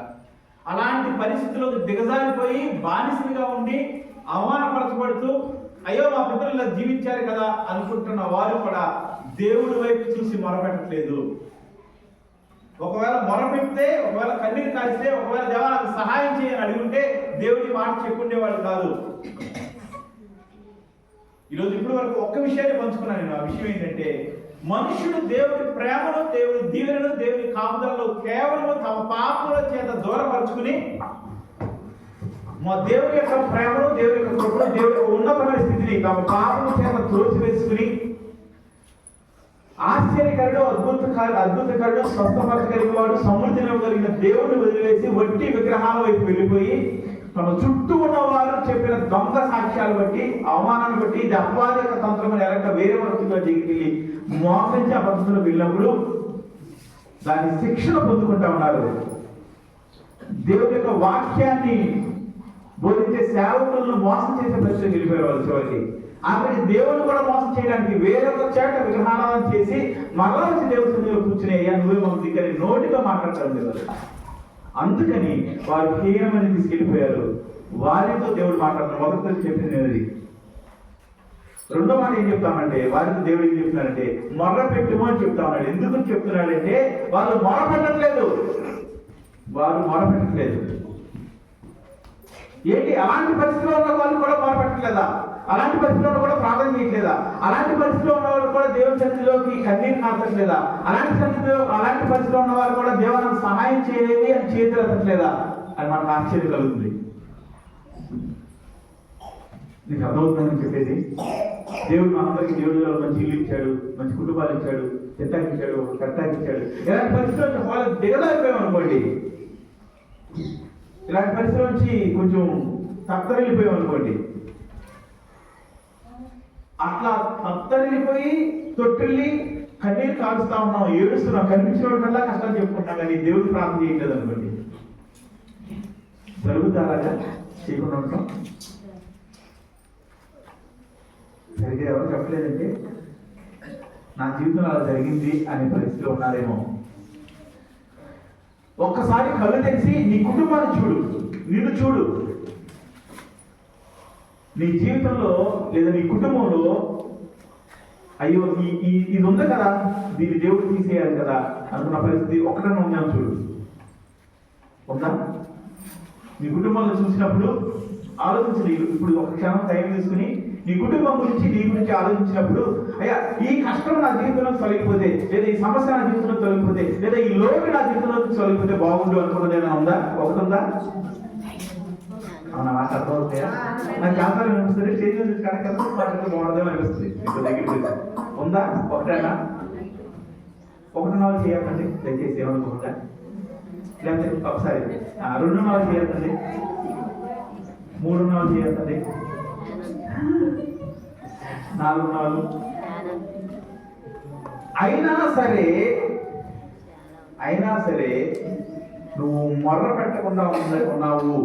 అలాంటి పరిస్థితుల్లోకి దిగజారిపోయి బానిసలుగా ఉండి అవమానపరచబడుతూ అయ్యో మా పితరులు ఇలా జీవించారు కదా అనుకుంటున్న వారు కూడా దేవుడి వైపు చూసి మొరపెట్టట్లేదు. ఒకవేళ మొరపెడితే, ఒకవేళ కన్నీరు కాస్తే, ఒకవేళ దేవా నాకు సహాయం చేయని అడుగుంటే దేవుడి మాట చెప్పుండేవాడు కాదు. ఈరోజు ఇప్పటి వరకు ఒక్క విషయాన్ని పంచుకున్నాను నేను. ఆ విషయం ఏంటంటే, మనుషుడు దేవుడి ప్రేమను, దేవుడి దీవెనను, దేవుడి కాపుదలను కేవలం తమ పాపముల చేత దూరపరుచుకుని మా దేవుడి యొక్క ప్రేమను, దేవుడి యొక్క కృపను, దేవుడి యొక్క ఉన్నతమైన స్థితిని తమ పాపముల చేత తోసివేసుకుని ఆశ్చర్యకరుడు, అద్భుతకరుడు, స్వస్థపరచగలిగిన వాడు, సమృద్ధినివ్వగలిగిన దేవుడిని వదిలివేసి వట్టి విగ్రహాల వైపు వెళ్ళిపోయి తమ చుట్టూ ఉన్నవారు చెప్పిన దొంగ సాక్ష్యాలు బట్టి, అవమానాన్ని బట్టి, ఇది అపవాదిక తంత్రములు ఎరక వేరే వృత్తిలో దగ్గరికి వెళ్ళి మోసంచి ఆ పద్ధతిలో వెళ్ళినప్పుడు దాని శిక్షణ పొందుకుంటా ఉన్నారు. దేవుడి యొక్క వాక్యాన్ని బోధించే సేవకులను మోసం చేసే పరిస్థితికి వెళ్ళిపోయారు వాళ్ళు. చివరికి అక్కడికి దేవుని కూడా మోసం చేయడానికి వేరొక చేట విగ్రహాలను చేసి మరలా వచ్చి దేవుడి సన్నిధిలో కూర్చుని అయ్యా నువ్వే మాకు దిక్కని నోటితో మాట్లాడతారు. అందుకని వారు హీనమని తీసుకెళ్ళిపోయారు. వారితో దేవుడు మాట్లాడుతున్నాడు. మొదటి చెప్పింది అది. రెండో మాట ఏం చెప్తామంటే, వారితో దేవుడు ఏం చెప్తున్నాడంటే మొర్ర పెట్టుమో అని చెప్తా ఉన్నాడు. ఎందుకు చెప్తున్నాడంటే వాళ్ళు మొరపెట్టట్లేదు. ఏంటి, అలాంటి పరిస్థితిలో ఉన్న వాళ్ళు కూడా మొరపెట్టట్లేదా? అలాంటి పరిస్థితుల్లో కూడా ప్రార్థన చేయట్లేదా? అలాంటి పరిస్థితిలో ఉన్న వాళ్ళు కూడా దేవుని సన్నిధిలోకి కన్నీరు నాటట్లేదా? అలాంటి పరిస్థితిలో ఉన్న వాళ్ళు కూడా దేవునికి సహాయం చేయలేవి అని చేతులు ఎత్తట్లేదా అని మనకు ఆశ్చర్యం కలుగుతుంది. నీకు అర్థమవుతుందని చెప్పేది. దేవుడు మనందరికీ దేవుడు మంచి ఇల్లు ఇచ్చాడు, మంచి కుటుంబాలు ఇచ్చాడు, చెట్టాకి ఇచ్చాడు, కట్టాకి ఇచ్చాడు. ఇలాంటి పరిస్థితుల్లో వాళ్ళు దిగదారిపోయాం అనుకోండి, ఇలాంటి పరిస్థితుల నుంచి కొంచెం తత్తరిల్లిపోయాం అనుకోండి, అట్లా తత్తరిల్లిపోయి తొట్టిల్లి కన్నీరు కాలుస్తా ఉన్నాం, ఏడుస్తున్నాం, కనిపించిన కల్లా కష్టాలు చెప్పుకుంటాం, కానీ దేవుడు ప్రార్థన చేయట్లేదు అనుకోండి. జరుగుతారా చేయకుండా ఉంటాం. సరిగ్గా ఎవరు చెప్పలేదంటే నా జీవితంలో అలా జరిగింది అనే పరిస్థితిలో ఉన్నారేమో. ఒక్కసారి కళ్ళు తెరిచి నీ కుటుంబాన్ని చూడు, నిన్ను చూడు. నీ జీవితంలో లేదా నీ కుటుంబంలో అయ్యో ఇది ఉంది కదా, దీన్ని దేవుడు తీసేయాలి కదా అనుకున్న పరిస్థితి ఒకటనే ఉన్నాను చూడు. ఉందా? నీ కుటుంబంలో చూసినప్పుడు ఆలోచించండి. ఇప్పుడు ఒక క్షణం టైం తీసుకుని నీ కుటుంబం గురించి, నీ గురించి ఆలోచించినప్పుడు, అయ్యా ఈ కష్టం నా జీవితంలో తొలగిపోతే, లేదా ఈ సమస్య నా జీవితంలో తొలగిపోతే, లేదా ఈ లోటు నా జీవితంలో తొలగిపోతే బాగుండు అనుకున్నది ఏమైనా ఉందా? ఒకటి ఉందా? అవునా? మాట అర్థమవుతాయా? నాకు జాతర అనిపిస్తుంది, స్టేజ్ నుంచి కనుక మాట్లాడితే బాగుండదేమో అనిపిస్తుంది. ఇప్పుడు దగ్గర ఉందా? ఒకటేనా? ఒకటి నాలుగు చేయాలండి దయచేసి, ఏమనుకుంటా. లేకపోతే ఒకసారి 2 నాలుగు చేయాలండి, 3 నాలుగు చేయాలండి, 4 నాలుగు. అయినా సరే నువ్వు మొర్ర పెట్టకుండా ఉన్నావు.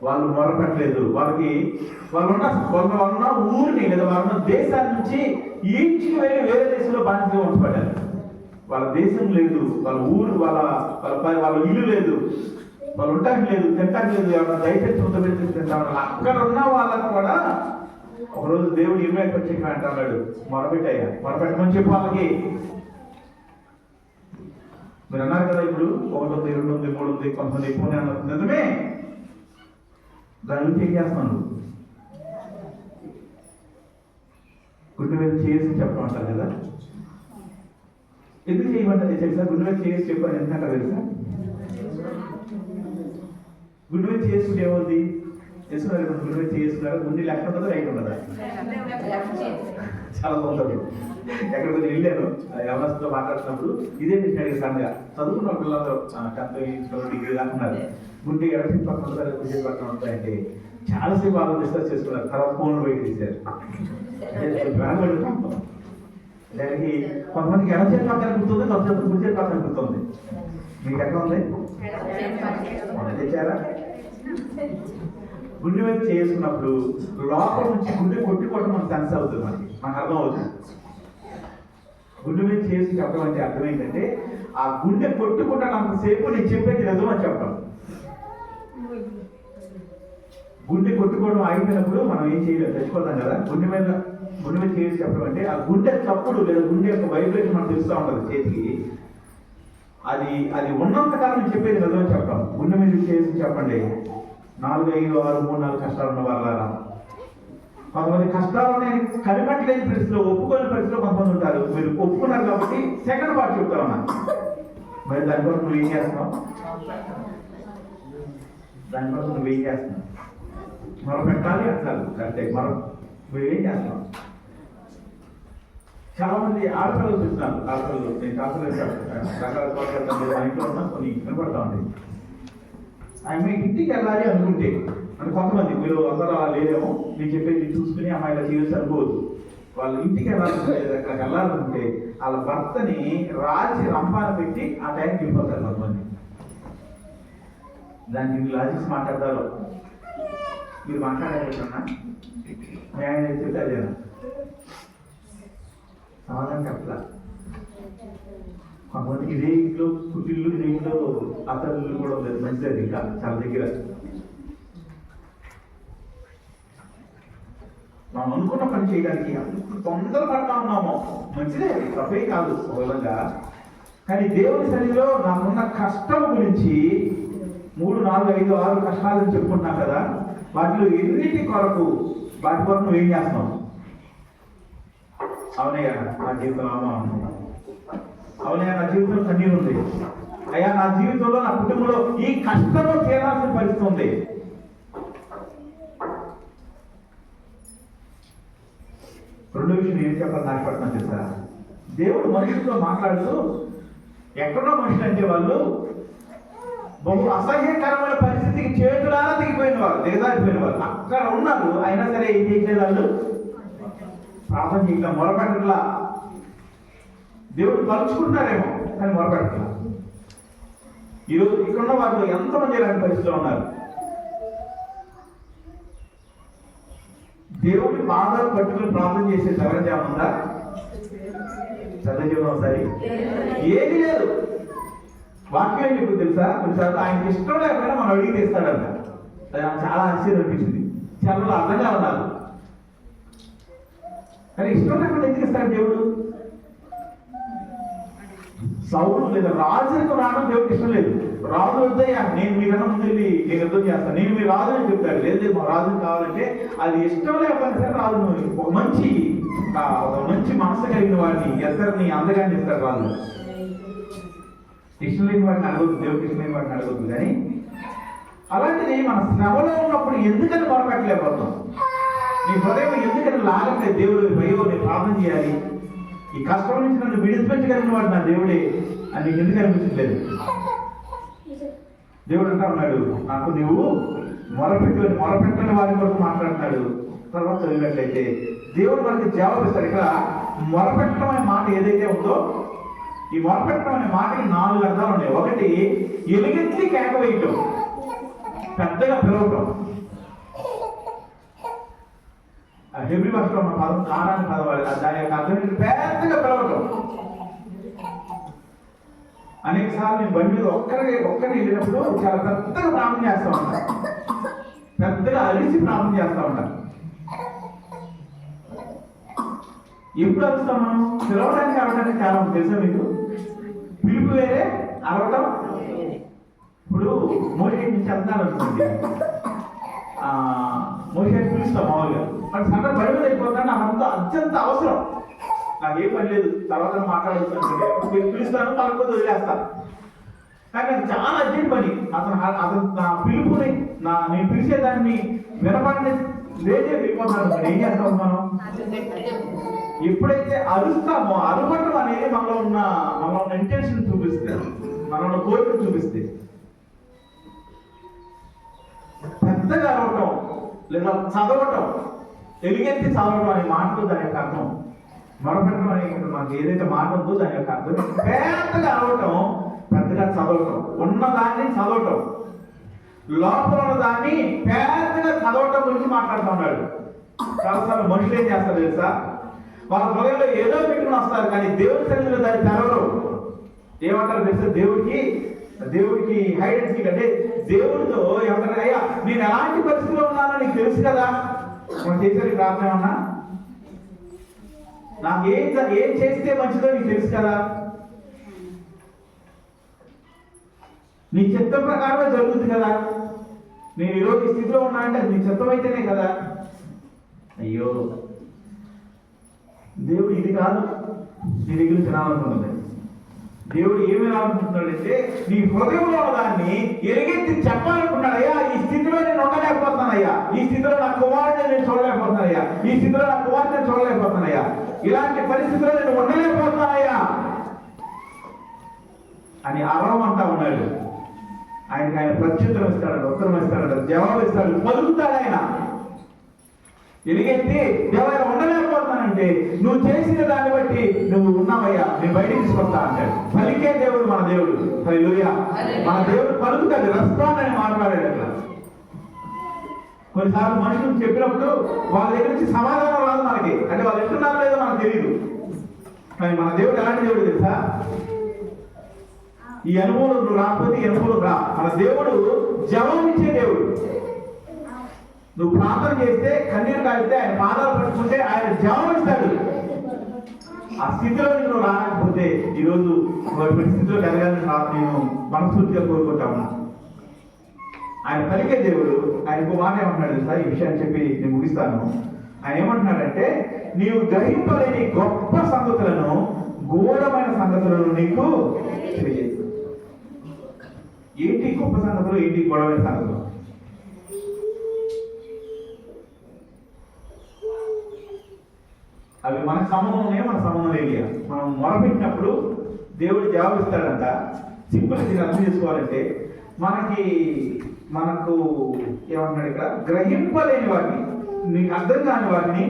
వాళ్ళు మొర్ర పెట్టలేదు. వాళ్ళున్న ఊరిని లేదా వాళ్ళున్న దేశాల నుంచి ఈడ్చుకు వెళ్ళి వేరే దేశంలో బాధ్యతగా ఉంచబడ్డారు. వాళ్ళ దేశం లేదు, వాళ్ళ ఊరు, వాళ్ళ ఇల్లు లేదు, వాళ్ళు ఉండటానికి లేదు, తినటానికి లేదు, ఎవరైనా దయచేసి తింటాను. అక్కడ ఉన్న వాళ్ళకు కూడా ఒకరోజు దేవుడు ఇరవై వచ్చి అంటున్నాడు, మొరపెట్టాయా, మొరపెట్టమని చెప్పు వాళ్ళకి. మీరు అన్నారు కదా ఇప్పుడు 1 ఉంది, 2 ఉంది, 3 ఉంది, కొంతమంది ఎక్కువనే అన్నారు. నిజమే, దాని గురించి ఏం చేస్తున్నాను? గుడ్డు మీద చేసి చెప్పమంటారు కదా. ఎందుకు చేయమంటారు తెలుసా? గుడ్డు మీద చేసి చెప్పాను ఎందుకంటే తెలుసా? గుడ్డు మీద చేసుకుంటే ఏమవుతుంది తెలుసుకున్నారు? గుడ్డు మీద చేసుకున్నారు, ముందు లెక్క ఉండదు, రైట్ ఉండదా? చాలా బాగుంటుంది. ఎక్కడికి వెళ్ళాను ఎవరితో మాట్లాడుతున్నప్పుడు ఇదే విషయానికి సంగా చదువుకున్న పిల్లలు 10th డిగ్రీ దాకున్నారు. గుండె ఎడసి పక్కన ఉంటుంది, గుండె పక్కన ఉంటాయంటే చాలాసేపు వాళ్ళు డిస్కస్ చేసుకున్నారు. తర్వాత ఫోన్ బయట తీశారు. దానికి కొంతమందికి ఎడచేతి పక్కన గుర్తుంది, కొంతమంది గుండె పక్కన గుర్తుంది. మీకు ఎక్కడ ఉంది? తెచ్చారా? గుండె మీద చేసుకున్నప్పుడు లోపల నుంచి గుండె కొట్టుకోవడం మనకు సెన్స్ అవుతుంది, మనకు అర్థం అవుతుంది. గుండె మీద చేసి చెప్పడం అంటే అర్థం ఏంటంటే ఆ గుండె కొట్టుకుంటానంతసేపు నేను చెప్పేది నిజం అని చెప్పడం. గుండె కొట్టుకోవడం ఆగిపోయినప్పుడు మనం ఏం చేయలేదు, తెచ్చుకోదాం కదా. గుండె మీద చేసి చెప్పడం అంటే ఆ గుండె చప్పుడు లేదా గుండె యొక్క వైబ్రేషన్ మనకు తెలుస్తూ ఉంటుంది చేతికి. అది ఉన్నంతకాలం చెప్పేది నిజం అని చెప్పడం. గుండె మీద చేసి చెప్పండి. 4, 5, 6, 3, 4 కష్టాలు ఉన్న వాళ్ళ కొంతమంది కష్టాలు కనిపెట్టలేని పరిస్థితిలో, ఒప్పుకోని పరిస్థితిలో కొంతమంది ఉంటారు. మీరు ఒప్పుకున్నారు కాబట్టి సెకండ్ పార్ట్ చెప్తా ఉన్నా. మరి దానికోసం నువ్వు ఏం చేస్తున్నావు? మనం పెట్టాలి అంటారు కరెక్టే. నువ్వేం చేస్తున్నావు? చాలా మంది ఆడపిల్లలు చూస్తున్నారు. ఆడపిల్లలు నేను రకరకాల మా ఇంట్లో ఉన్నా కొన్ని వినపడతా ఉంటాయి. ఆమె ఇంటికి వెళ్ళాలి అనుకుంటే, అంటే కొంతమంది మీరు అందరూ అలా లేదేమో, నేను చెప్పేది చూసుకుని అమ్మాయిలా చేయొచ్చు అనుకోవద్దు. వాళ్ళు ఇంటికి వెళ్ళాలంటే, అక్కడికి వెళ్ళాలనుకుంటే వాళ్ళ భర్తని రాజి రంపాన పెట్టి ఆ టైంకి వెళ్ళిపోతారు కొంతమంది. దానికి మీరు లాజిక్స్ మాట్లాడతారు. మీరు మాట్లాడాలన్నా నేను చెప్తే అదేనా సమాధానం చెప్పలా. కొంతమందికి ఇదే ఇంట్లో పుట్టిల్లు, ఇదే ఇంట్లో అతలు కూడా ఉండదు. మంచిది ఇంకా చాలా దగ్గర. మనం అనుకున్న పని చేయడానికి ఎంత తొందరపడతా ఉన్నామో మంచిదే, తప్పే కాదు ఒక విధంగా. కానీ దేవుని సన్నిధిలో నాకున్న కష్టం గురించి 3, 4, 5, 6 కష్టాలను చెప్పుకుంటున్నాం కదా, వాటిలో ఎన్నిటి కొరకు వాటి కొరకు నువ్వు ఏం చేస్తున్నావు? అవునయ్యా నా జీవితంలో అవునయ్యా నా జీవితంలో కన్నీరు ఉంది, అయ్యా నా జీవితంలో నా కుటుంబంలో ఈ కష్టంలో చేరాల్సిన పరిస్థితి ఉంది. రెండో విషయం ఏం చెప్పాలని ఆశపడుతున్నా తెలుసా? దేవుడు మనుషులతో మాట్లాడుతూ, ఎక్కడో మనుషులు అంటే వాళ్ళు బహు అసహ్యకరమైన పరిస్థితికి చేతులారా దిగిపోయిన వాళ్ళు, దిగజారిపోయిన వాళ్ళు అక్కడ ఉన్నారు. అయినా సరే ఏం చేసే వాళ్ళు ప్రార్థన చేయడం, మొరపెట్టట్లా. దేవుడు తలుచుకుంటున్నారేమో కానీ మొరపెట్టట్లా. ఈరోజు ఇక్కడున్న వాళ్ళు ఎంతమంది ఇలాంటి పరిస్థితిలో ఉన్నారు? దేవుడి పాదాలు పట్టుకుని ప్రార్థన చేసే ఎవరైనా ఉందా? చదువు ఒకసారి ఏది లేదు. వాక్యం మీకు తెలుసా? కొన్నిసార్లు ఆయనకి ఇష్టం లేకపోయినా మనం అడిగి తీస్తాడంట. అది నాకు చాలా ఆశ్చర్యం అనిపించింది. చాలా అర్థంగా ఉన్నారు, కానీ ఇష్టం లేకుండా ఎందుకు ఇస్తాడు దేవుడు? సౌలు లేదా రాజులకు రావడం దేవుడికి ఇష్టం లేదు. రాజు వద్దయ్యా, నేను మీకన్నా ముందు వెళ్ళి నేను యుద్ధం చేస్తాను, నేను మీ రాజు అని చెప్తాడు. లేదు మా రాజుని కావాలంటే అది ఇష్టం లేకపోయినా సరే రాజు ఒక మంచి మనసు కలిగిన వాడిని, ఎద్దరిని అందగాన్ని ఇస్తాడు రాజు. ఇష్టం లేని వాడిని అడగొద్దు, దేవుడికి ఇష్టం లేని వాడిని అడగొద్దు. కానీ అలాంటిది మన శ్రమలో ఉన్నప్పుడు ఎందుకని మొరపెట్టలేకపోతాం? నీ హృదయం ఎందుకని లాగట్లేదు? దేవుడు భయో నేను ప్రార్థన చేయాలి, ఈ కష్టం నుంచి నన్ను విడిచిపెట్టగలిగిన వాడు నా దేవుడే అని నీకు ఎందుకు అనిపించట్లేదు? దేవుడు అంటా ఉన్నాడు, నాకు నువ్వు మొరపెట్టని వారి వరకు మాట్లాడుతున్నాడు. తర్వాత చదివినట్లయితే దేవుడు మనకి జవాబిస్తాడు. ఇక్కడ మొరపెట్టడం అనే మాట ఏదైతే ఉందో, ఈ మొరపెట్టడం అనే మాటకి 4 అర్థాలు ఉన్నాయి. ఒకటి, ఎలుగెత్తి కేక వేయటం, పెద్దగా పిలవటం. హెబ్రీ భాషలో ఉన్న పదం కారాన్ని పదవాలి, దాని యొక్క అర్థం పెద్దగా పిలవటం. అనేక సార్లు నేను బండి మీద ఒక్కరి వెళ్ళినప్పుడు చాలా పెద్దగా ప్రార్థన చేస్తూ ఉంటాను, పెద్దగా అలిసి ప్రార్థన చేస్తూ ఉంటాను. ఎప్పుడు అరుస్తాం మనం? పిలవడానికి అరవడానికి చాలా తెలుసా మీకు? పిలుపు వేరే, అరవటం. ఇప్పుడు మోషే నుంచి అందాలు అనుకోండి, మోషే పిలుస్తాం మామూలుగా, మరి సగం బడి మీద అయిపోతాను, నాకు అంత అత్యంత అవసరం, నాకేం పని లేదు, తర్వాత మాట్లాడుతాను, పిలుస్తాను, పలకపోతే వదిలేస్తాను. కానీ అది చాలా అర్జెంట్ పని. అతను నా పిలుపుని నేను పిలిచేదాన్ని వినపడిన లేదే వెళ్ళిపోతాను. ఏం చేస్తాం మనం? ఎప్పుడైతే అరుస్తామో, అరవటం అనేది మనలో ఉన్న ఇంటెన్షన్ చూపిస్తే, మనలో ఉన్న కోరిక చూపిస్తే, పెద్దగా అరవటం లేదా చదవటం, ఎలుగెత్తి చదవటం అనే మాటలు దాని యొక్క అర్థం. మొరపెట్టడం అనే మనకి ఏదైతే మాట ఉందో దాని యొక్క అర్థం పెద్దగా అరవటం, పెద్దగా చదవటం, ఉన్నదాన్ని చదవటం, లోపల ఉన్నదాన్ని పెద్దగా చదవటం గురించి మాట్లాడుతూ ఉన్నాడు. చాలాసార్లు మనుషులు ఏం చేస్తారు తెలుసా? వాళ్ళ హృదయంలో ఏదో పెట్టుకుని వస్తారు, కానీ దేవుడి సన్నిధిలో దాన్ని తెరవరు. ఏమంటారు తెలుసా? దేవుడికి హైడ్ అండ్ సీక్, అంటే దేవుడితో ఏమంటారు, అయ్యా నేను ఎలాంటి పరిస్థితిలో ఉన్నానో నీకు తెలుసు కదా, మనం చేసేది ప్రార్థన ఉన్నా, నాకు ఏం చేస్తే మంచిదో నీకు తెలుసు కదా, నీ చిత్తం ప్రకారమే జరుగుతుంది కదా, నేను ఈరోజు ఈ స్థితిలో ఉన్నా అంటే నీ చిత్తం అయితేనే కదా. అయ్యో దేవుడు ఇది కాదు నీ దగ్గర తినాలనుకున్నది. దేవుడు ఏమి రానుకుంటున్నాడంటే నీ హృదయంలో ఉన్నదాన్ని ఎలుగెత్తి చెప్పాలనుకున్నాడు. అయ్యా ఈ స్థితిలో నేను ఉండలేకపోతున్నానయ్యా, ఈ స్థితిలో నా కుమారుడిని నేను చూడలేకపోతున్నానయ్యా, ఈ స్థితిలో నా కుమార్తె నేను చూడలేకపోతున్నానయ్యా, ఇలాంటి పరిస్థితిలో నేను ఉండలేకపోతున్నానయ్యా అని అరవమంటా ఉన్నాడు. ఆయన ప్రత్యుత్తరం ఇస్తాడు, ఉత్తరం ఇస్తాడు, జవాబు ఇస్తాడు, పలుకుతాడు. ఆయన ఎలుగెత్తి దేవయ్య ఉండలేకపోతానంటే నువ్వు చేసిన దాన్ని బట్టి నువ్వు ఉన్నావయ్యా, నేను బయటికి తీసుకొస్తా అంటాడు. పలికే దేవుడు మన దేవుడు. హల్లెలూయా. మన దేవుడు పలుకుతాడు, రెస్పాండ్ అని మాట్లాడాడు. అట్లా కొన్నిసార్లు మనుషులు చెప్పినప్పుడు వాళ్ళ దగ్గర నుంచి సమాధానం రాదు మనకి, అంటే వాళ్ళు ఎట్టున్నారో లేదో మనకు తెలియదు. కానీ మన దేవుడు ఎలాంటి దేవుడు తెలుసా? ఈ అనుభవం రాకపోతే ఈ అనుభవం రా. మన దేవుడు జవాబిచ్చే దేవుడు. నువ్వు ప్రార్థన చేస్తే కన్నీరు కాలిస్తే ఆయన పాదాలు పట్టుకుంటే ఆయన జవాబు ఇస్తాడు. ఆ స్థితిలో నువ్వు రాకపోతే ఈరోజు నువ్వు స్థితిలో కలగాలని నేను మనస్ఫూర్తిగా కోరుకుంటా ఉన్నా. ఆయన పలికే దేవుడు. ఆయనకు మాట ఏమంటున్నాడు సార్, ఈ విషయాన్ని చెప్పి నేను ముగిస్తాను. ఆయన ఏమంటున్నాడంటే, నీవు గ్రహింపలేని గొప్ప సంగతులను, ఘోరమైన సంగతులను నీకు తెలియదు. ఏంటి గొప్ప సంగతులు, ఏంటి ఘోరమైన సంగతులు? అవి మనకు సంబంధం ఉన్నాయో మన సంబంధం లేదు. మనం మొరపెట్టినప్పుడు దేవుడు జవాబిస్తాడంట. సింపుల్ దీన్ని అర్థం చేసుకోవాలంటే, మనకు ఏమంటున్నాడు ఇక్కడ, గ్రహింపలేని వాటిని, నీకు అర్థం కాని వాటిని,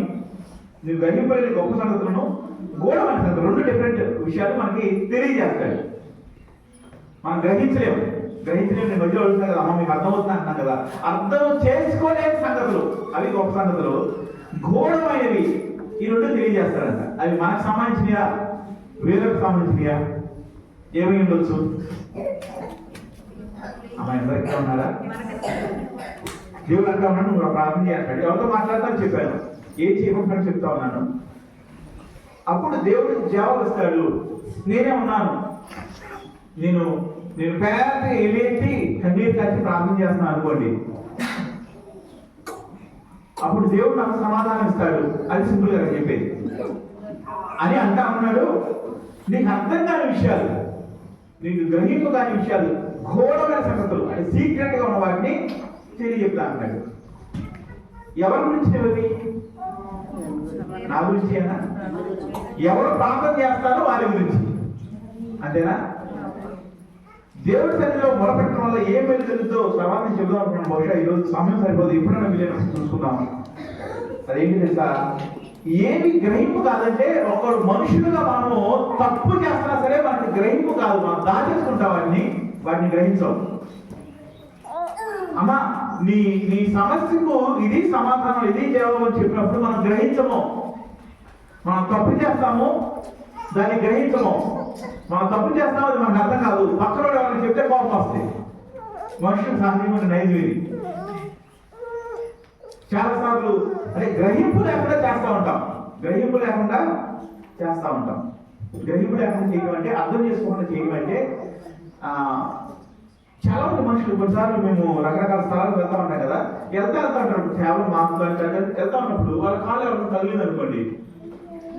నీకు గ్రహింపలేని గొప్ప సంగతులను, ఘోరమైన సంగతులు, రెండు డిఫరెంట్ విషయాలు మనకి తెలియజేస్తాడు. మనం గ్రహించలేము. నేను మధ్యలో అడుగుతాను కదా, అమ్మ మీకు అర్థమవుతుంది అంటున్నాను కదా, అర్థం చేసుకోలేని సంగతులు అవి గొప్ప సంగతులు. ఘోరమైనవి ఈ రెండు తెలియజేస్తాడంట. అవి మనకు సంబంధించినయా, వేరేకు సంబంధించినయా, ఏమై ఉండొచ్చు? అమ్మాయి ఎవరికి ఉన్నారా? దేవుడు అంటా ఉన్నాడు, నువ్వు ప్రార్థన చేయాలంటాడు. ఎవరితో మాట్లాడతాను చెప్పాను, ఏం చేయకుంటాను చెప్తా ఉన్నాను. అప్పుడు దేవుడు జవాబు ఇస్తాడు. నేనే ఉన్నాను, నేను పేద ఎలేంటి కన్నీరు కలిసి ప్రార్థన చేస్తున్నాను అనుకోండి. అప్పుడు దేవుడు నాకు సమాధానం ఇస్తాడు. అది సింపుల్ గా చెప్పేది అని అంటా ఉన్నాడు. నీకు అర్థం కాని విషయాలు, నీకు గ్రహింపు కాని విషయాలు, ఘోరమైన సంగతులు, అంటే సీక్రెట్ గా ఉన్న వాటిని తెలియజెప్తా అన్నాడు. ఎవరి గురించి ఎవరి? నా గురించి అయినా, ఎవరు ప్రార్థన చేస్తారో వారి గురించి, అంతేనా? దేవుడి సన్నిధిలో మొరపెట్టడం వల్ల ఏం మేలు జరుగుతుందో తర్వాత చెబుదాం అనుకున్నాను. బహుశా ఈరోజు సమయం సరిపోదు, ఎప్పుడైనా వీలైనా చూసుకుందాం. అదేంటి తెలుసా, ఏమి గ్రహింపు కాదంటే, ఒకరు మనుషులుగా మనము తప్పు చేస్తున్నా సరే మనకి గ్రహింపు కాదు, మనం దాచేసుకుంటాం వాటిని గ్రహించం. అమ్మా నీ సమస్యకు ఇది సమాధానం, ఇది జవాబు అని చెప్పినప్పుడు మనం గ్రహించము. మనం తప్పు చేస్తాము, దాన్ని గ్రహించము. మనం తప్పు చేస్తాము, అది మనకు అర్థం కాదు. పక్కన ఎవరైనా చెప్తే కోపం వస్తాయి. మనుషులు సహజమైన నైజం ఇది. చాలా సార్లు అంటే గ్రహింపు లేకుండా చేస్తూ ఉంటాం. గ్రహింపు లేకుండా చేయడం అంటే, అర్థం చేసుకోకుండా చేయడం అంటే, చాలా మంది మనుషులు కొన్నిసార్లు మేము రకరకాల స్థలాలకు వెళ్తా ఉంటాం కదా, వెళ్తా ఉంటారు కేవలం మాకు వెళ్తా ఉన్నప్పుడు వాళ్ళ కాళ్ళు ఎవరికి తగిలింది అనుకోండి,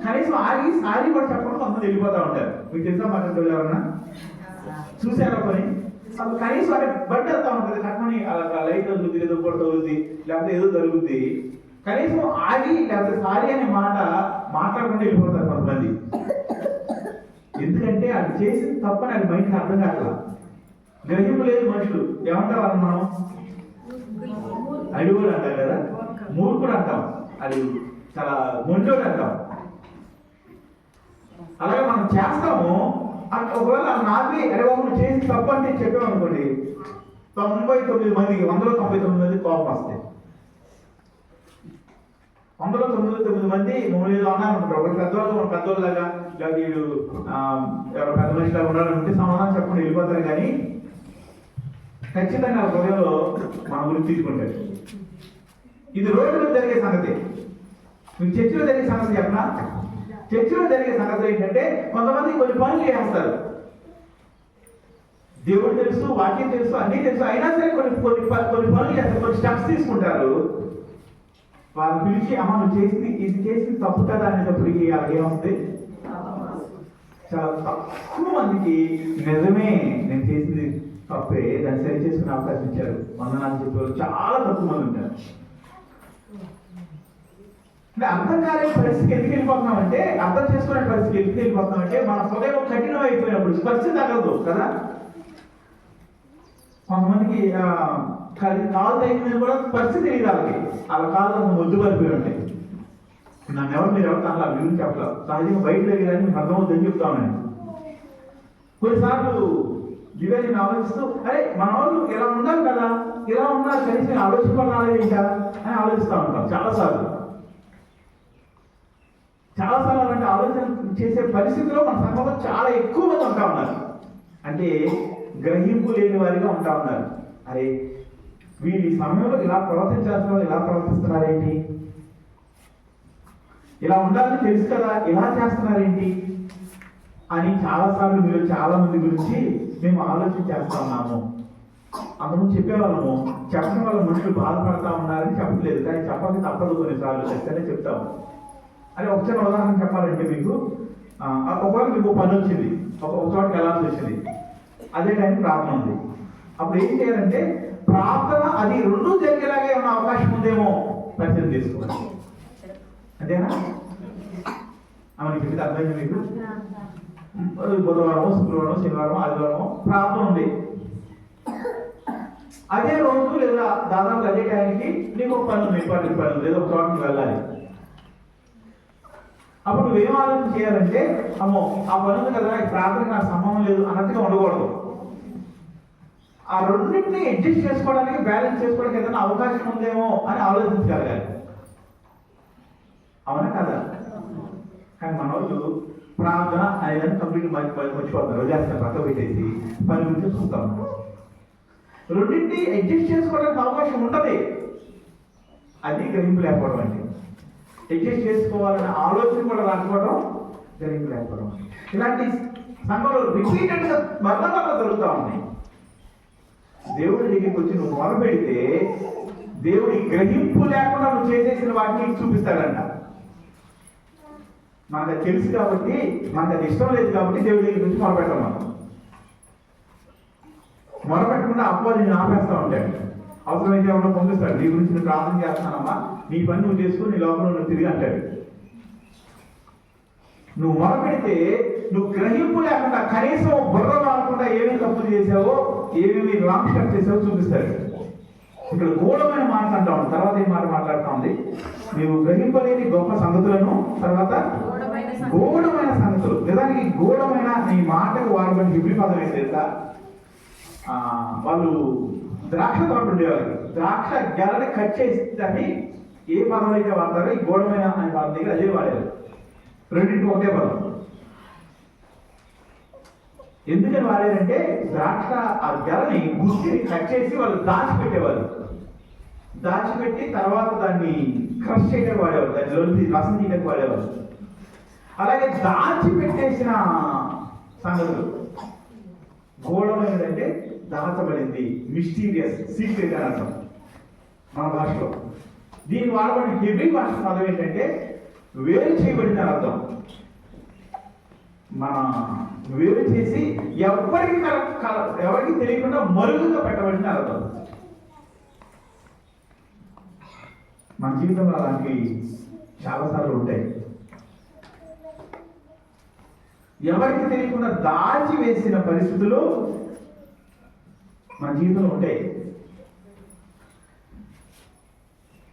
కనీసం ఆగి సారీ కూడా చెప్పడం కొంతమంది వెళ్ళిపోతూ ఉంటారు. మీకు తెలుసా మాట ఎవరన్నా చూసారా? పని అసలు కనీసం అంటే బట్టి వెళ్తా ఉంటుంది, కట్టమని లైట్ తగులుద్ది, ఏదో కూడా తగులుద్ది, లేకపోతే ఏదో జరుగుద్ది, కనీసం ఆగి లేకపోతే సారీ అనే మాట మాట్లాడకుండా వెళ్ళిపోతారు కొంతమంది. ఎందుకంటే అది చేసిన తప్పని అది మైండ్కి అర్థం కావట్లా. గ్రహింపు లేదు మనుషులు. ఏమంటారు వాళ్ళు? మనం అడుగుడు అంటాం కదా, మూర్ఖుడు అంటాం, అది చాలా మొండోడు అంటాం. అలాగే మనం చేస్తాము. ఒకవేళ నాది అరే బాబు నువ్వు చేసి తప్పు అంటే చెప్పామనుకోండి, 99 మందికి 199 మంది కోపం వస్తాయి. 199 మంది మమ్మల్ని ఏదో అన్నారనుకుంటారు. ఒకటి పెద్దోళ్ళలాగా లేదా వీళ్ళు ఎవరో పెద్ద మనిషిలాగా ఉండాలంటే సమాధానం చెప్పకుండా వెళ్ళిపోతారు. కానీ ఖచ్చితంగా హృదయంలో మన గురించి తీసుకుంటారు. ఇది రోడ్డులో జరిగే సంగతి. మీకు చర్చిలో జరిగే సంగతి చెప్పనా? చర్చిలో జరిగే సంగతి ఏంటంటే, కొంతమంది కొన్ని పనులు చేస్తారు. దేవుడు తెలుసు, వాక్యం తెలుసు, అన్నీ తెలుసు, అయినా సరే కొన్ని పనులు చేస్తారు, కొన్ని స్టెప్స్ తీసుకుంటారు. వాళ్ళు పిలిచి అమ్మ నువ్వు ఇది చేసింది తప్పు కదా అనేటప్పటికి అలాగేముంది, చాలా తక్కువ మందికి నిజమే నేను చేసింది తప్పే, దాన్ని సరి చేసుకునే అవకాశం ఇచ్చారు. వందనాలు చెప్పేవాళ్ళు చాలా తక్కువ మంది ఉంటారు. అంటే అర్థం కాలేని పరిస్థితికి ఎందుకు వెళ్ళిపోతున్నామంటే, అర్థం చేసుకునే పరిస్థితికి ఎందుకు వెళ్ళిపోతున్నామంటే, మన హృదయం కఠినం అయిపోయినప్పుడు స్పర్శ తగలదు కదా. కొంతమందికి కాలు తగ్గిందని కూడా స్పర్శ తెలియదు వాళ్ళకి. వాళ్ళ కాళ్ళు మొద్దు పడిపోయి ఉంటాయి. మీరు ఎవరు అలా వివరించి చెప్పలేదు. సహజంగా బయట తెలియదని మీకు అర్థమవుతుందని చెప్తా ఉన్నాను. కొన్నిసార్లు దివ్యాన్ని ఆలోచిస్తూ అరే మన వాళ్ళు ఇలా ఉన్నారు కదా, ఇలా ఉన్నారు కనీసం ఆలోచించుకోవాలి ఇంకా అని ఆలోచిస్తూ ఉంటాం. చాలాసార్లు అలాంటి ఆలోచన చేసే పరిస్థితిలో మన సంఘంలో చాలా ఎక్కువ మంది ఉంటా ఉన్నారు. అంటే గ్రహింపు లేని వారిగా ఉంటా ఉన్నారు. అరే వీరు ఈ సమయంలో ఇలా ప్రవర్తించాల్సిన వాళ్ళు ఇలా ప్రవర్తిస్తున్నారేంటి, ఇలా ఉండాలని తెలుసు కదా ఇలా చేస్తున్నారేంటి అని చాలాసార్లు మీరు చాలా మంది గురించి మేము ఆలోచన చేస్తా ఉన్నాము. అంతకుముందు చెప్పేవాళ్ళము, చెప్పడం వల్ల మనుషులు బాధపడతా ఉన్నారని చెప్పట్లేదు, కానీ చెప్పక తప్పదు కొన్నిసార్లు, ఖచ్చితంగా చెప్తాము. అని ఒక చిన్న ఉదాహరణ చెప్పాలంటే మీకు, ఒకవేళ మీకు పని వచ్చింది, ఒక చోటకి వెళ్ళాల్సి వచ్చింది, అదే టైం ప్రార్థన ఉంది. అప్పుడు ఏం చేయాలంటే ప్రార్థన అది రెండు జరిగేలాగే ఉన్న అవకాశం ఉందేమో పరిశీలన చేసుకోవాలి. అంతేనా? ఆమె చెప్తే అర్థమైంది మీకు? బుధవారం, శుక్రవారం, శనివారం, ఆదివారం ప్రార్థన ఉంది. అదే రోజు లేదా దాదాపు అదే టైంకి నీకు ఒక పని ఉంది, ఇంపార్టెంట్ పని ఉంది, లేదా ఒక చోటకి వెళ్ళాలి. అప్పుడు నువ్వేం ఆలోచన చేయాలంటే, అమ్మో ఆ పని ఉంది కదా, ఈ ప్రార్థనకి నాకు సంబంధం లేదు అన్నట్టుగా ఉండకూడదు. ఆ రెండింటిని అడ్జస్ట్ చేసుకోవడానికి, బ్యాలెన్స్ చేసుకోవడానికి ఏదైనా అవకాశం ఉందేమో అని ఆలోచించగలగాలి. అవునా కదా? కానీ మన వాళ్ళు ప్రార్థన అనేది కంప్లీట్ మర్చిపోతారు, వదిలేస్తారు, పక్క పెట్టేసి పని గురించి చూస్తాం. రెండింటిని అడ్జస్ట్ చేసుకోవడానికి అవకాశం ఉంటుంది. అది గ్రహింపు లేకపోవడం అంటే, అడ్జస్ట్ చేసుకోవాలనే ఆలోచన కూడా రాకపోవడం గ్రహింపు లేకపోవడం. ఇలాంటి సంఘంలో రిపీటెడ్గా మరణ జరుగుతూ ఉన్నాయి. దేవుడి దగ్గరికి వచ్చి నువ్వు మొరపెడితే దేవుడి గ్రహింపు లేకుండా నువ్వు చేసేసిన వాటిని చూపిస్తాడంట. మనకు అది తెలుసు కాబట్టి, మనకు అది ఇష్టం లేదు కాబట్టి దేవుడి దగ్గర నుంచి మొరపెట్టాం. మనం మొరపెట్టకుండా అపవాది నేను ఆపేస్తా ఉంటాడు. అవసరమైతే ఎవరో పంపిస్తాడు, నీ గురించి నేను ప్రార్థన చేస్తానమ్మా, నీ పని నువ్వు చేసుకుని నీ లోపల నువ్వు తిరిగి అంటాడు. నువ్వు మొరపెడితే నువ్వు గ్రహింపు లేకుండా, కనీసం బుర్ర వాడకుండా ఏమేమి తప్పులు చేసావో, ఏమేమి రాంగ్ స్టెప్ చేసావో చూపిస్తాడు. ఇక్కడ గూఢమైన మాట అంటా ఉంది, తర్వాత ఏం మాట మాట్లాడుతూ ఉంది, నీవు గ్రహింపలేని గొప్ప సంగతులను, తర్వాత గూఢమైన సంగతులు. నిజానికి గూఢమైన ఈ మాటకు వాడబడిన హిబ్రీ పదం ఏంటి తెలుసా? వాళ్ళు ద్రాక్ష తోట ఉండేవారు, ద్రాక్ష గెలని కట్ చేసి ఏ పదం అయితే వాడతారో ఈ గూఢమైన అనే పదం దగ్గర అదే వాడారు. రెండింటికి ఒకే పదం. ఎందుకని వాడారంటే ద్రాక్ష ఆ గెలని గుర్తిని కట్ చేసి వాళ్ళు దాచిపెట్టేవారు. దాచిపెట్టి తర్వాత దాన్ని క్రష్ చేయడానికి వాడేవారు, దాన్ని రసం తీయడానికి వాడేవారు. అలాగే దాచిపెట్టేసిన సంగతులు. గోళమైనదంటే దాచబడింది, మిస్టీరియస్, సీక్రెట్ అని అర్థం మన భాషలో. దీన్ని వాడబడిన హెబ్రీ భాష పదం ఏంటంటే వేరు చేయబడింది అని అర్థం. మన వేరు చేసి ఎవరికి తెలియకుండా మరుగుగా పెట్టబడింది అని అర్థం. మన జీవితంలో అలాంటివి చాలాసార్లు ఉంటాయి. ఎవరికి తెలియకుండా దాచి వేసిన పరిస్థితులు మన జీవితంలో ఉంటాయి.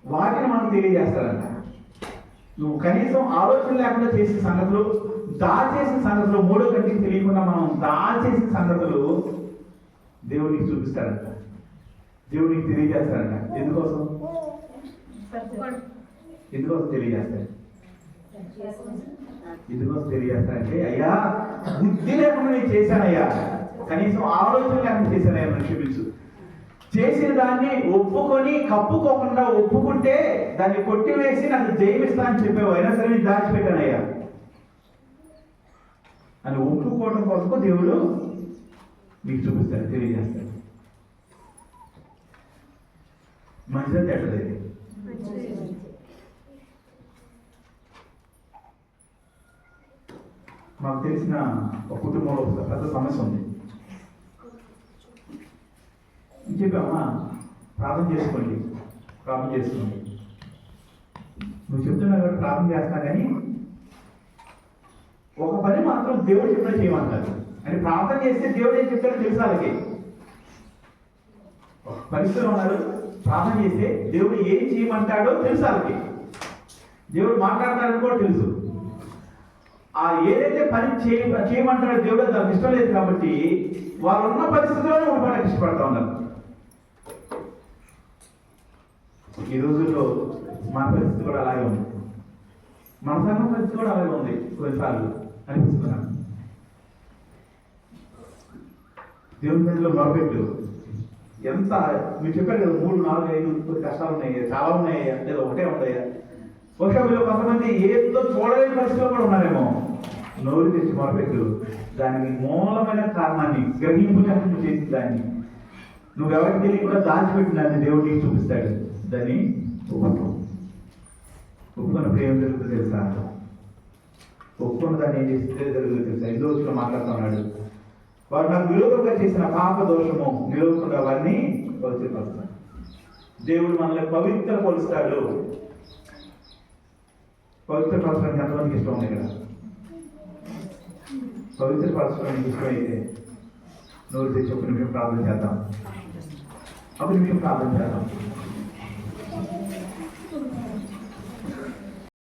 వాటిని మనకు తెలియజేస్తారంట. నువ్వు కనీసం ఆలోచన లేకుండా చేసిన సంగతులు, దాచేసిన సంగతులు, మూడో కంటికి తెలియకుండా మనం దాచేసిన సంగతులు దేవుడికి చూపిస్తాడంట, దేవుడికి తెలియజేస్తాడంట. ఎందుకోసం తెలియజేస్తాడు? ఎందుకోసం తెలియజేస్తాడంటే, అయ్యా బుద్ధి లేకుండా నేను చేశానయ్యా, కనీసం ఆలోచన లేకుండా చేశానయ్యా, నన్ను క్షమించు. చేసిన దాన్ని ఒప్పుకొని కప్పుకోకుండా ఒప్పుకుంటే దాన్ని కొట్టివేసి నాకు జయమిస్తా అని చెప్పావు, అయినా సరే నేను దాచిపెట్టానయ్యా అని ఒప్పుకోవడం కోసం దేవుడు మీకు చూపిస్తాడు, తెలియజేస్తాడు. మంచిదని చెడ్డది. మాకు తెలిసిన ఒక కుటుంబంలో ఒక పెద్ద సమస్య ఉంది. చెప్పామా, ప్రార్థన చేసుకోండి, ప్రార్థన చేసుకోండి. నువ్వు చెప్తున్నావు కాబట్టి ప్రార్థన చేస్తా, కానీ ఒక పని మాత్రం దేవుడు చెప్పినా చేయమంటారు. అని ప్రార్థన చేస్తే దేవుడు ఏం చెప్తాడో తెలుసు వాళ్ళకి. పరిస్థితులు ఉన్నారు, ప్రార్థన చేస్తే దేవుడు ఏం చేయమంటాడో తెలుసు వాళ్ళకి. దేవుడు మాట్లాడతాడని కూడా తెలుసు. ఆ ఏదైతే పని చేయమంటాడో దేవుడు దానికి ఇష్టం లేదు కాబట్టి వాళ్ళు ఉన్న పరిస్థితుల్లోనే ఉండడానికి ఇష్టపడతా ఉన్నారు. ఈ రోజుల్లో మన పరిస్థితి కూడా అలాగే ఉంది, మన సంఘం పరిస్థితి కూడా అలాగే ఉంది. కొన్నిసార్లు అనిపిస్తున్నాను, దేవుని సన్నిధిలో మొరపెట్టు, ఎంత మీరు చెప్పారు కదా 3, 4, 5 కొద్ది కష్టాలు ఉన్నాయి, చాలా ఉన్నాయి అంటే ఒకటే ఉంటాయా? బహుశా వీళ్ళు కొంతమంది ఏదో చూడలేని పరిస్థితిలో కూడా ఉన్నారేమో. నోరు తెచ్చి మొరపెట్టు, దానికి మూలమైన కారణాన్ని గ్రహింపునట్టు చేసి దాన్ని నువ్వెవరికి తెలియకుండా దాచిపెట్టినది దేవుడు నీకు చూపిస్తాడు. దాన్ని ఒప్పుకున్నప్పుడు ఏం జరుగుతుందో తెలుసా? ఒప్పుకున్న దాన్ని ఏం చేస్తే జరుగుతుందో తెలుసా? 5వ వచనంలో మాట్లాడుతున్నాడు, వారు నాకు విరోధంగా చేసిన పాప దోషము నిరోధంగా వారిని పవిత్రపరుస్తాడు. దేవుడు మనల్ని పవిత్రపరుస్తాడు. పవిత్రపరచడానికి ఎంతమందికి ఇష్టం ఉంది ఇక్కడ? పవిత్రపరచడానికి ఇష్టమైతే నోరు తెచ్చి ఒక నిమిషం ప్రార్థన చేద్దాం.